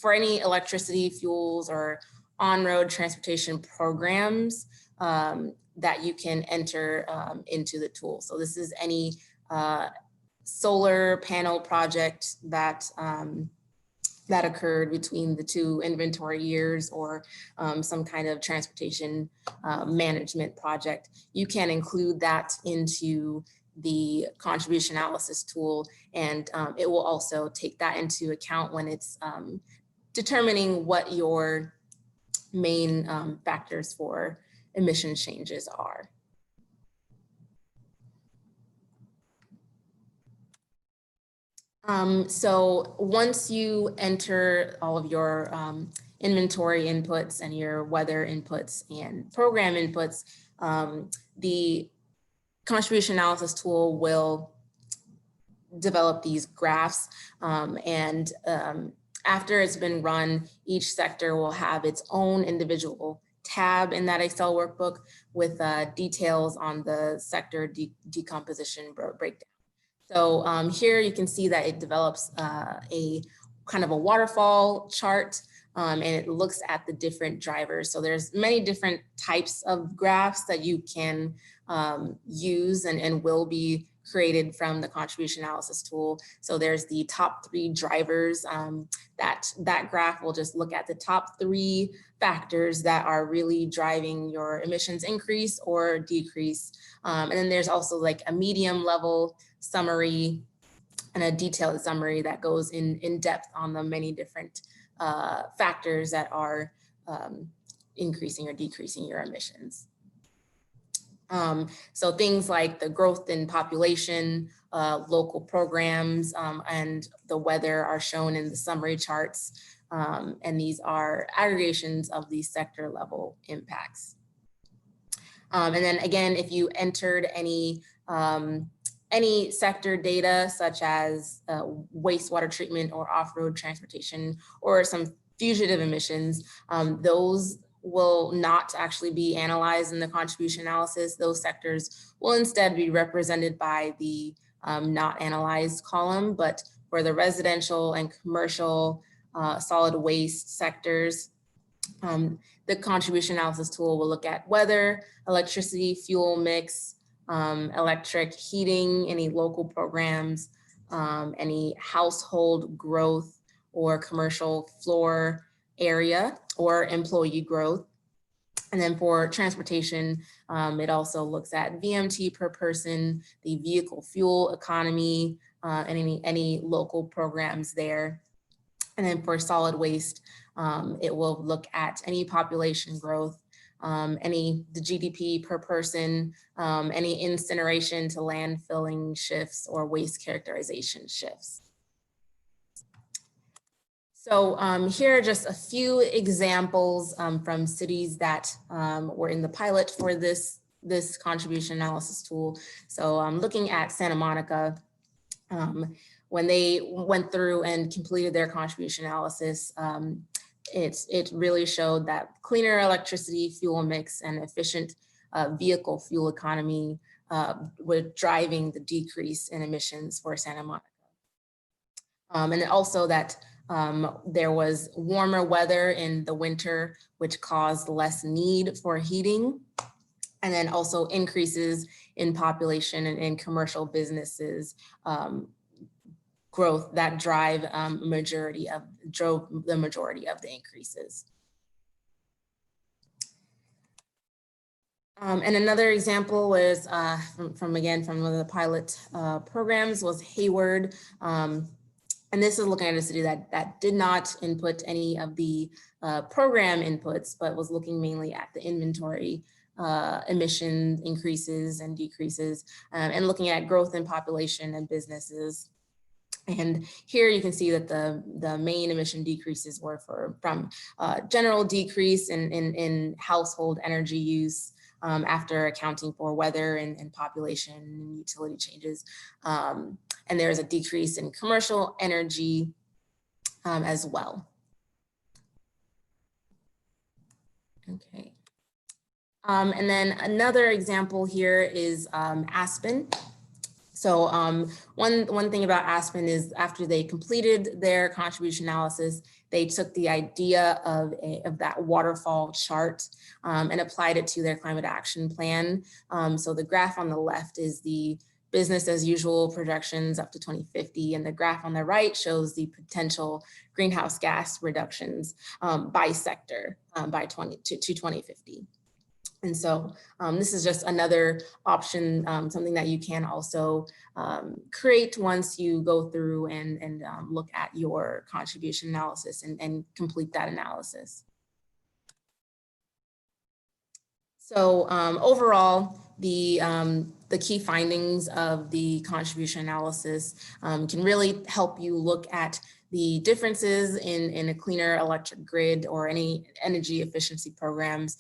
for any electricity, fuels, or on-road transportation programs that you can enter into the tool. So this is any solar panel project that that occurred between the two inventory years, or some kind of transportation management project, you can include that into the contribution analysis tool, and it will also take that into account when it's determining what your main factors for emission changes are. So once you enter all of your inventory inputs and your weather inputs and program inputs, the contribution analysis tool will develop these graphs, and after it's been run, each sector will have its own individual tab in that Excel workbook with details on the sector decomposition breakdown. So here you can see that it develops a kind of a waterfall chart, and it looks at the different drivers. So there's many different types of graphs that you can use and will be created from the contribution analysis tool. So there's the top 3 drivers. That graph will just look at the top 3 factors that are really driving your emissions increase or decrease. And then there's also like a medium level summary and a detailed summary that goes in depth on the many different factors that are increasing or decreasing your emissions. So things like the growth in population, local programs, and the weather are shown in the summary charts. And these are aggregations of these sector level impacts. And then again, if you entered any sector data, such as wastewater treatment or off-road transportation or some fugitive emissions, those will not actually be analyzed in the contribution analysis. Those sectors will instead be represented by the not analyzed column, but for the residential and commercial solid waste sectors, the contribution analysis tool will look at weather, electricity, fuel mix, electric heating, any local programs, any household growth or commercial floor area or employee growth. And then for transportation, it also looks at VMT per person, the vehicle fuel economy, and any local programs there. And then for solid waste, it will look at any population growth, the GDP per person, any incineration to landfilling shifts or waste characterization shifts. So here are just a few examples from cities that were in the pilot for this contribution analysis tool. So looking at Santa Monica, when they went through and completed their contribution analysis, it really showed that cleaner electricity, fuel mix, and efficient vehicle fuel economy were driving the decrease in emissions for Santa Monica. And also that there was warmer weather in the winter, which caused less need for heating, and then also increases in population and in commercial businesses growth that drove the majority of the increases. And another example was from one of the pilot programs was Hayward. And this is looking at a city that did not input any of the program inputs, but was looking mainly at the inventory emission increases and decreases, and looking at growth in population and businesses. And here you can see that the main emission decreases were from general decrease in household energy use after accounting for weather and population and utility changes. And there is a decrease in commercial energy as well. Okay. And then another example here is Aspen. So one thing about Aspen is after they completed their contribution analysis, they took the idea of that waterfall chart and applied it to their climate action plan. So the graph on the left is the business as usual projections up to 2050. And the graph on the right shows the potential greenhouse gas reductions by sector by 2050. And so this is just another option, something that you can also create once you go through and look at your contribution analysis and complete that analysis. So overall, the key findings of the contribution analysis can really help you look at the differences in a cleaner electric grid or any energy efficiency programs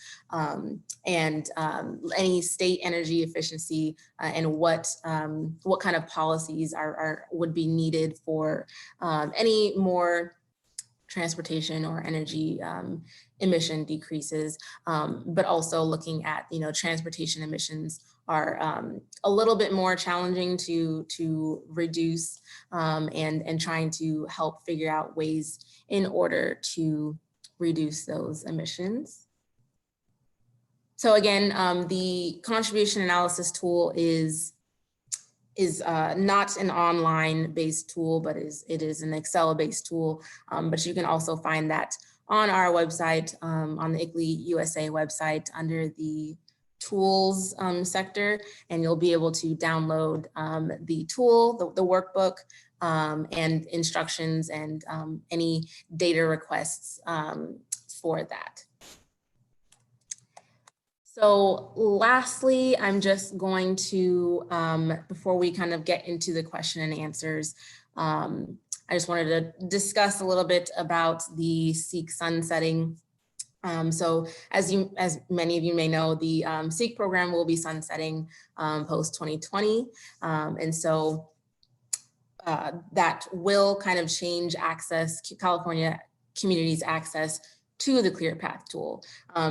and any state energy efficiency and what kind of policies would be needed for any more transportation or energy emission decreases, but also looking at, transportation emissions are a little bit more challenging to reduce and trying to help figure out ways in order to reduce those emissions. So again, the contribution analysis tool is not an online based tool, but it is an Excel based tool. But you can also find that on our website, on the ICLEI USA website under the tools sector, and you'll be able to download the tool, the workbook, and instructions and any data requests for that. So lastly, I'm just going to, before we kind of get into the question and answers, I just wanted to discuss a little bit about the SEEC sunsetting. So as many of you may know, the SEEC program will be sunsetting post 2020. And so that will kind of change access, California communities' access to the ClearPath tool.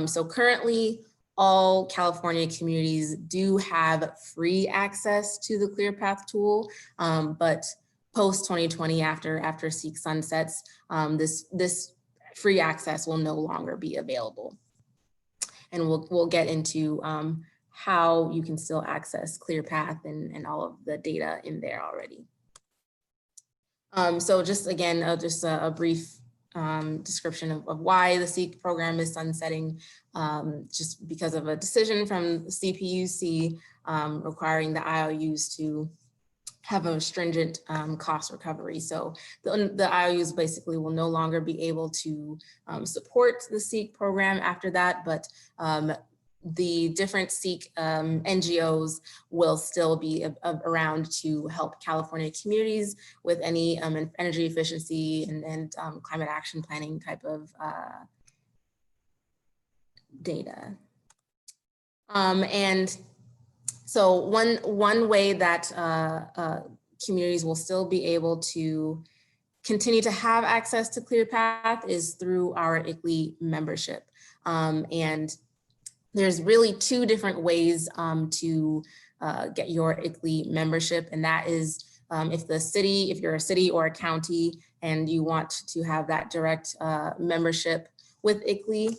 So currently, all California communities do have free access to the ClearPath tool, but post 2020, after SEEC sunsets, this free access will no longer be available. And we'll get into how you can still access ClearPath and all of the data in there already. So just again, just a brief description of why the SEEC program is sunsetting, just because of a decision from CPUC requiring the IOUs to have a stringent cost recovery. So the IOUs basically will no longer be able to support the SEEC program after that, but the different SEEC NGOs will still be around to help California communities with any energy efficiency and climate action planning type of data. And so one way that communities will still be able to continue to have access to ClearPath is through our ICLEI membership. And there's really two different ways to get your ICLEI membership, and that is if you're a city or a county and you want to have that direct membership with ICLEI,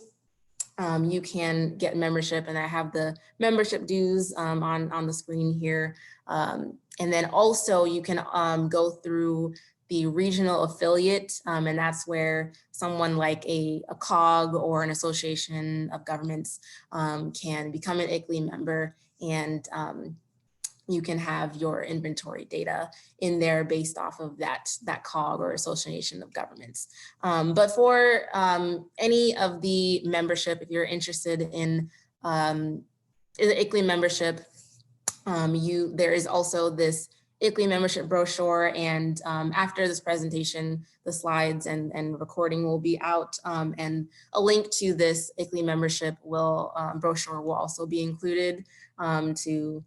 you can get membership, and I have the membership dues on the screen here. And then also you can go through the regional affiliate, and that's where someone like a COG or an association of governments can become an ICLEI member, and you can have your inventory data in there based off of that COG or association of governments. But for any of the membership, if you're interested in the ICLEI membership, there is also this ICLEI membership brochure, and after this presentation, the slides and recording will be out, and a link to this ICLEI membership brochure will also be included to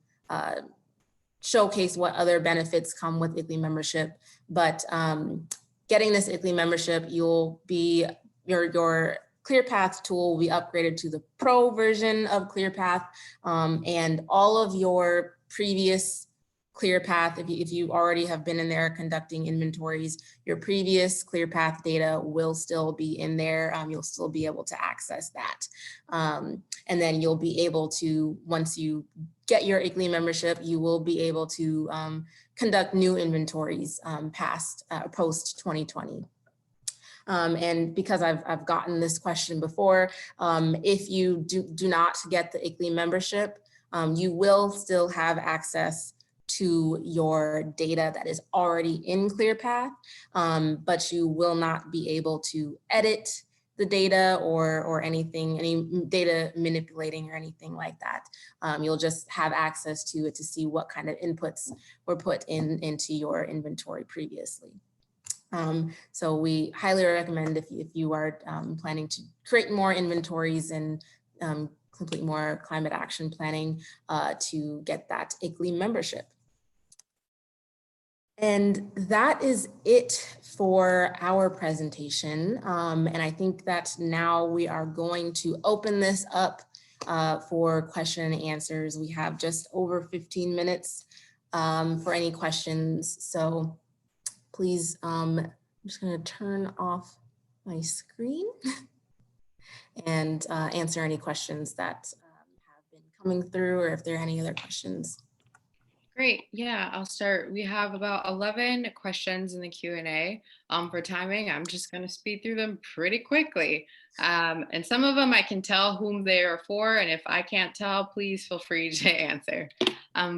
showcase what other benefits come with ICLEI membership. But getting this ICLEI membership, your ClearPath tool will be upgraded to the Pro version of ClearPath, and all of your previous ClearPath, if you already have been in there conducting inventories, your previous ClearPath data will still be in there. You'll still be able to access that. And then you'll be able to, once you get your ICLEI membership, you will be able to conduct new inventories post 2020. And because I've gotten this question before, if you do not get the ICLEI membership, you will still have access to your data that is already in ClearPath, but you will not be able to edit the data or anything, any data manipulating or anything like that. You'll just have access to it to see what kind of inputs were put into your inventory previously. So we highly recommend if you are planning to create more inventories and complete more climate action planning to get that ICLEI membership. And that is it for our presentation. And I think that now we are going to open this up for question and answers. We have just over 15 minutes for any questions. So please, I'm just going to turn off my screen and answer any questions that have been coming through, or if there are any other questions. Great. Yeah, I'll start. We have about 11 questions in the Q&A. For timing, I'm just going to speed through them pretty quickly. And some of them I can tell whom they are for, and if I can't tell, please feel free to answer.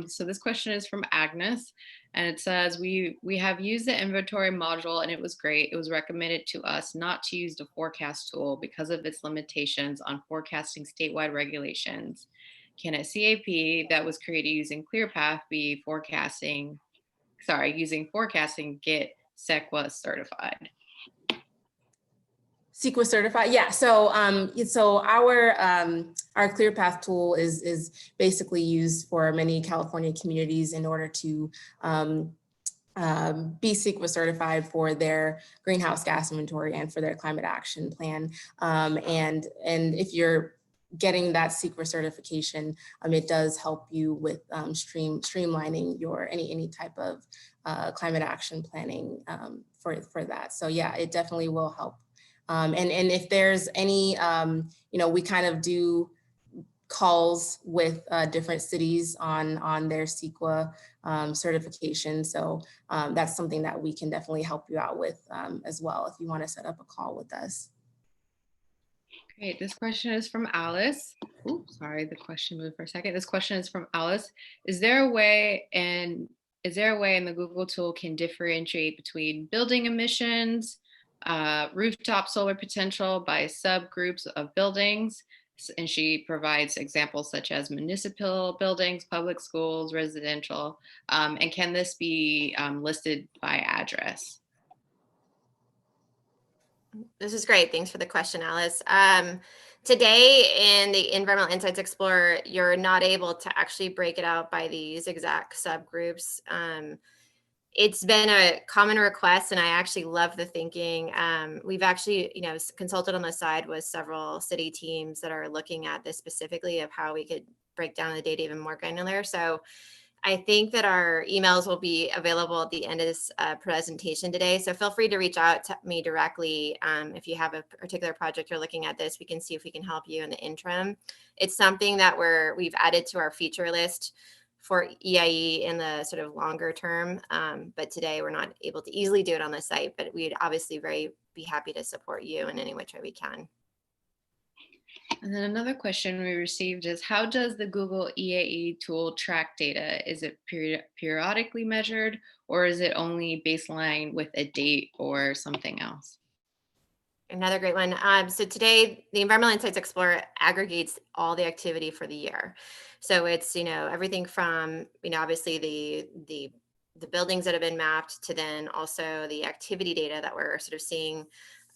So this question is from Agnes, and it says, we have used the inventory module and it was great. It was recommended to us not to use the forecast tool because of its limitations on forecasting statewide regulations. Can a CAP that was created using ClearPath be using forecasting get SEQA certified? SEQA certified, yeah. So so our ClearPath tool is basically used for many California communities in order to be SEQA certified for their greenhouse gas inventory and for their climate action plan. And if you're getting that SEQA certification, it does help you with streamlining your any type of climate action planning for that. So yeah, it definitely will help. And if there's any, we kind of do calls with different cities on their SEQA certification. So that's something that we can definitely help you out with as well if you want to set up a call with us. Great. This question is from Alice. Oops, sorry, the question moved for a second. This question is from Alice. Is there a way in the Google tool can differentiate between building emissions, rooftop solar potential by subgroups of buildings? And she provides examples such as municipal buildings, public schools, residential. And can this be listed by address? This is great. Thanks for the question, Alice. Today in the Environmental Insights Explorer, you're not able to actually break it out by these exact subgroups. It's been a common request, and I actually love the thinking. We've actually, consulted on the side with several city teams that are looking at this specifically of how we could break down the data even more granular. So I think that our emails will be available at the end of this presentation today. So feel free to reach out to me directly. If you have a particular project you're looking at this, we can see if we can help you in the interim. It's something that we've added to our feature list for EIE in the sort of longer term. But today we're not able to easily do it on the site, but we'd obviously be happy to support you in any which way we can. And then another question we received is, how does the Google EAE tool track data? Is it periodically measured, or is it only baseline with a date or something else? Another great one. So today, the Environmental Insights Explorer aggregates all the activity for the year. So it's, everything from, obviously the buildings that have been mapped to then also the activity data that we're sort of seeing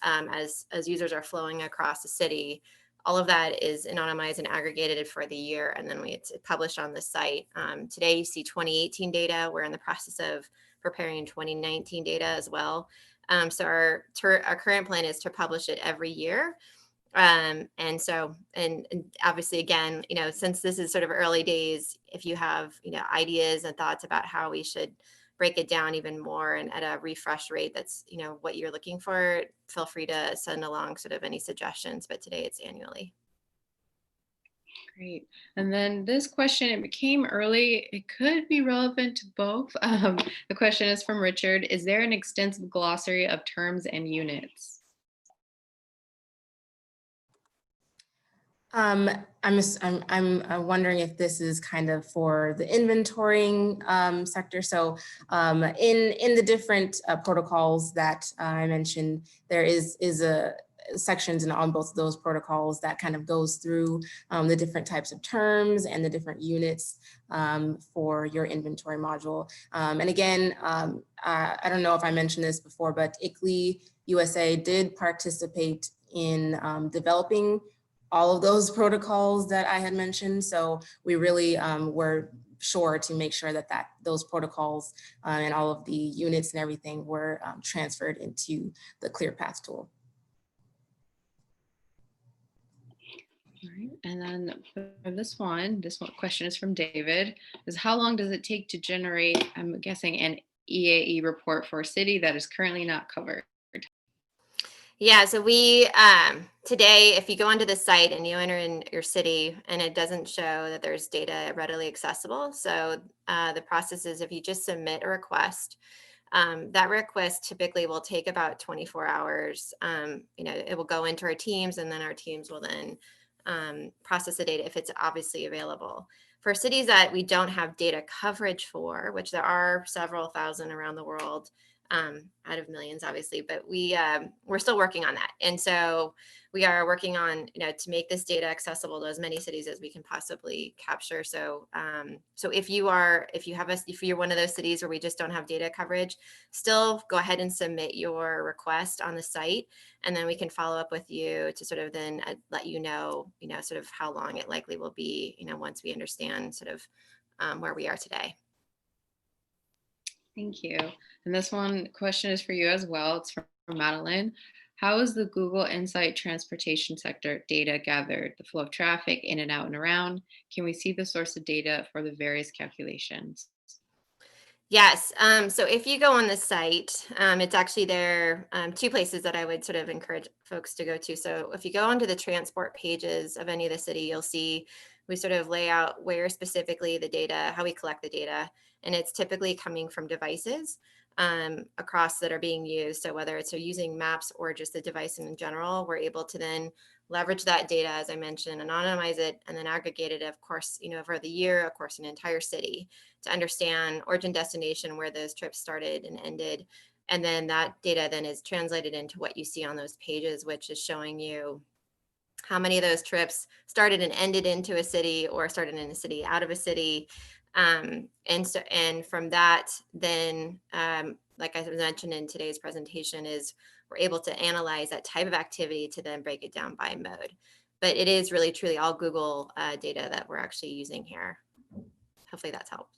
as users are flowing across the city. All of that is anonymized and aggregated for the year, and then it's published on the site. Today, you see 2018 data. We're in the process of preparing 2019 data as well. So our current plan is to publish it every year. And so, and obviously, again, since this is sort of early days, if you have, ideas and thoughts about how we should break it down even more and at a refresh rate that's, what you're looking for, feel free to send along sort of any suggestions, but today it's annually. Great. And then this question, it became early. It could be relevant to both. The question is from Richard. Is there an extensive glossary of terms and units? I'm wondering if this is kind of for the inventorying sector. So in the different protocols that I mentioned, there is a sections on both of those protocols that kind of goes through the different types of terms and the different units for your inventory module. And again, I don't know if I mentioned this before, but ICLEI USA did participate in developing all of those protocols that I had mentioned. So we really were sure to make sure that those protocols and all of the units and everything were transferred into the ClearPath tool. All right. And then for this one question is from David, is how long does it take to generate, I'm guessing, an EAE report for a city that is currently not covered? Yeah, so we today, if you go onto the site and you enter in your city and it doesn't show that there's data readily accessible, so the process is if you just submit a request, that request typically will take about 24 hours. It will go into our teams, and then our teams will then process the data if it's obviously available. For cities that we don't have data coverage for, which there are several thousand around the world, out of millions, obviously, but we're still working on that. And so we are working on, to make this data accessible to as many cities as we can possibly capture. So, if you're one of those cities where we just don't have data coverage, still go ahead and submit your request on the site, and then we can follow up with you to sort of then let you know, sort of how long it likely will be, once we understand sort of where we are today. Thank you. And this one question is for you as well. It's from Madeline. How is the Google Insight transportation sector data gathered? The flow of traffic in and out and around? Can we see the source of data for the various calculations? Yes. So if you go on the site, it's actually there, two places that I would sort of encourage folks to go to. So if you go onto the transport pages of any of the city, you'll see we sort of lay out where specifically the data, how we collect the data, and it's typically coming from devices across that are being used. So whether it's using maps or just the device in general, we're able to then leverage that data, as I mentioned, anonymize it, and then aggregate it, of course, over the year, of course, an entire city, to understand origin, destination, where those trips started and ended. And then that data then is translated into what you see on those pages, which is showing you how many of those trips started and ended into a city or started in a city, out of a city. And from that, then, like I mentioned in today's presentation, is we're able to analyze that type of activity to then break it down by mode. But it is really truly all Google data that we're actually using here. Hopefully that's helped.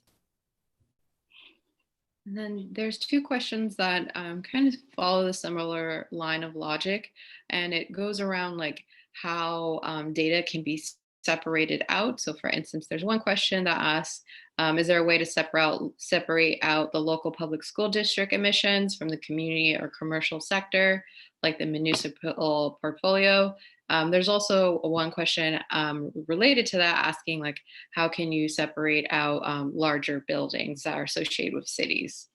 And then there's two questions that kind of follow the similar line of logic, and it goes around like how data can be separated out. So for instance, there's one question that asks, is there a way to separate out the local public school district emissions from the community or commercial sector, like the municipal portfolio? There's also one question related to that asking like, how can you separate out larger buildings that are associated with cities?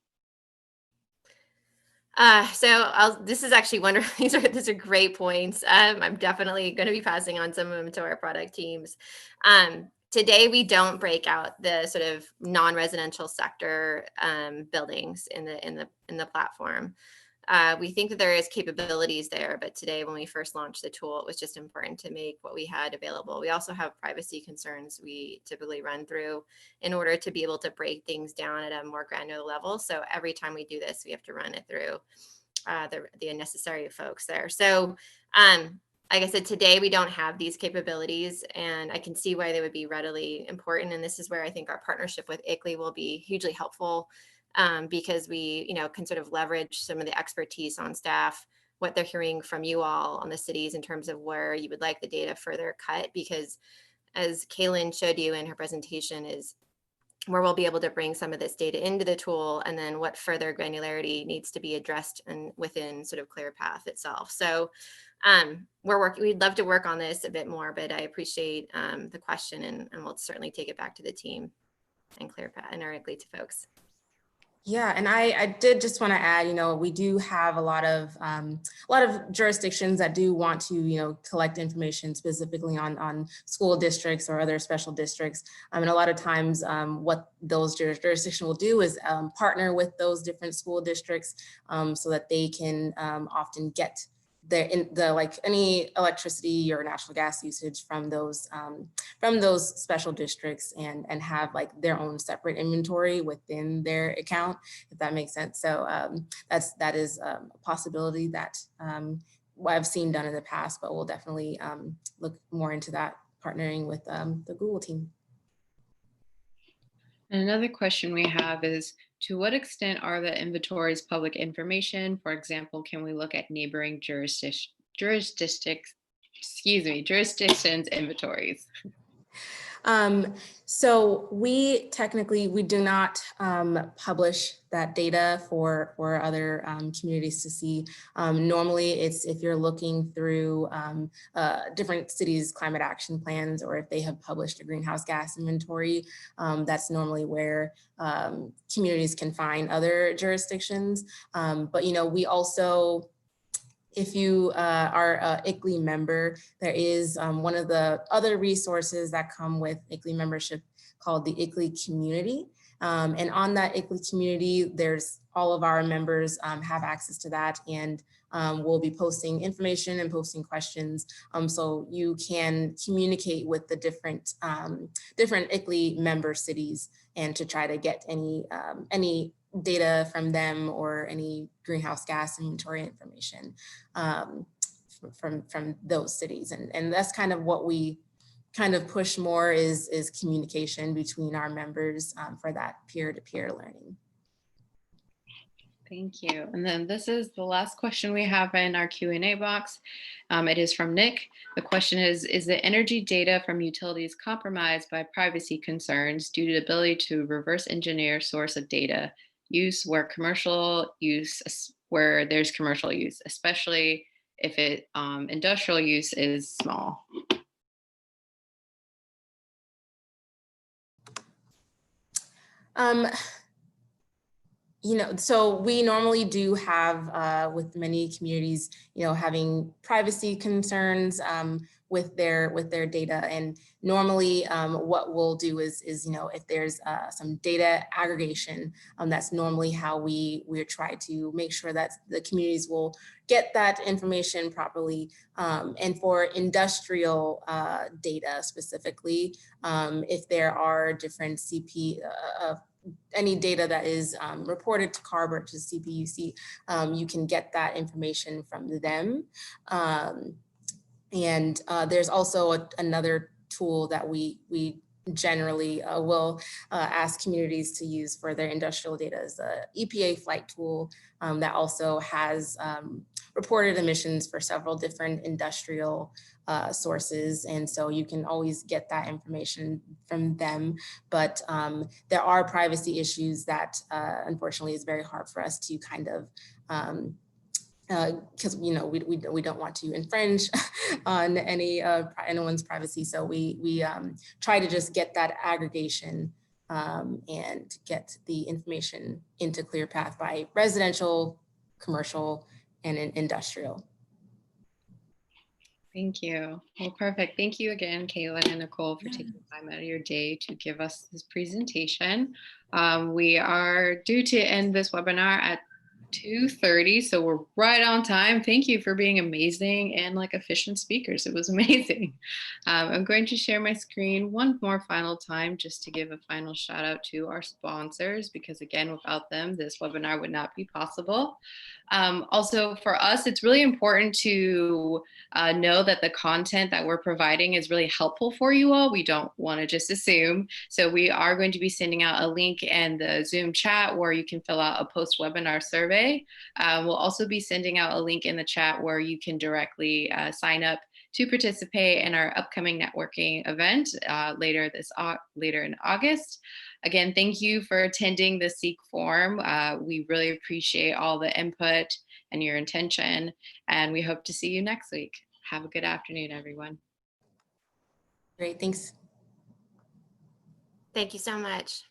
This is actually wonderful. These are great points. I'm definitely going to be passing on some of them to our product teams. Today, we don't break out the sort of non-residential sector buildings in the platform. We think that there is capabilities there, but today when we first launched the tool, it was just important to make what we had available. We also have privacy concerns we typically run through in order to be able to break things down at a more granular level. So every time we do this, we have to run it through the necessary folks there. So like I said, today we don't have these capabilities, and I can see why they would be readily important. And this is where I think our partnership with ICLEI will be hugely helpful. Because we, can sort of leverage some of the expertise on staff what they're hearing from you all on the cities in terms of where you would like the data further cut, because as Kaylin showed you in her presentation is where we'll be able to bring some of this data into the tool, and then what further granularity needs to be addressed and within sort of ClearPath itself. So we'd love to work on this a bit more, but I appreciate the question, and we'll certainly take it back to the team and ClearPath and directly to folks. Yeah, and I did just want to add, we do have a lot of jurisdictions that do want to, collect information specifically on school districts or other special districts. And a lot of times what those jurisdictions will do is partner with those different school districts so that they can often get like any electricity or natural gas usage from those special districts and have like their own separate inventory within their account, if that makes sense. So that is a possibility that I've seen done in the past, but we'll definitely look more into that, partnering with the Google team. Another question we have is, to what extent are the inventories public information? For example, can we look at neighboring jurisdictions inventories? So we do not publish that data for other communities to see. Normally it's if you're looking through different cities' climate action plans, or if they have published a greenhouse gas inventory, that's normally where communities can find other jurisdictions. But we also, if you are a ICLEI member, there is one of the other resources that come with ICLEI membership called the ICLEI community. And on that ICLEI community, there's all of our members have access to that, and we'll be posting information and posting questions. So you can communicate with the different ICLEI member cities and to try to get any data from them or any greenhouse gas inventory information from those cities. And that's kind of what we kind of push more is communication between our members for that peer-to-peer learning. Thank you. And then this is the last question we have in our Q&A box. It is from Nick. The question is the energy data from utilities compromised by privacy concerns due to the ability to reverse engineer source of data use where there's commercial use, especially if industrial use is small? So we normally do have with many communities, having privacy concerns with their data. And normally what we'll do is if there's some data aggregation, that's normally how we try to make sure that the communities will get that information properly. And for industrial data specifically, if there are different any data that is reported to CARB or to CPUC, you can get that information from them. And there's also another tool that we generally will ask communities to use for their industrial data, is the EPA flight tool that also has reported emissions for several different industrial sources. And so you can always get that information from them. But there are privacy issues that unfortunately is very hard for us to kind of because we don't want to infringe on anyone's privacy, so we try to just get that aggregation and get the information into ClearPath by residential, commercial, and industrial. Thank you. Well, perfect. Thank you again, Kaylin and Nicole, for taking time out of your day to give us this presentation. We are due to end this webinar at 2:30, so we're right on time. Thank you for being amazing and efficient speakers. It was amazing. I'm going to share my screen one more final time just to give a final shout out to our sponsors, because again, without them, this webinar would not be possible. Also for us, it's really important to know that the content that we're providing is really helpful for you all. We don't want to just assume. So we are going to be sending out a link in the Zoom chat where you can fill out a post-webinar survey. Monday. We'll also be sending out a link in the chat where you can directly sign up to participate in our upcoming networking event later in August. Again, thank you for attending the SEEC forum. We really appreciate all the input and your intention, and we hope to see you next week. Have a good afternoon, everyone. Great, thanks. Thank you so much.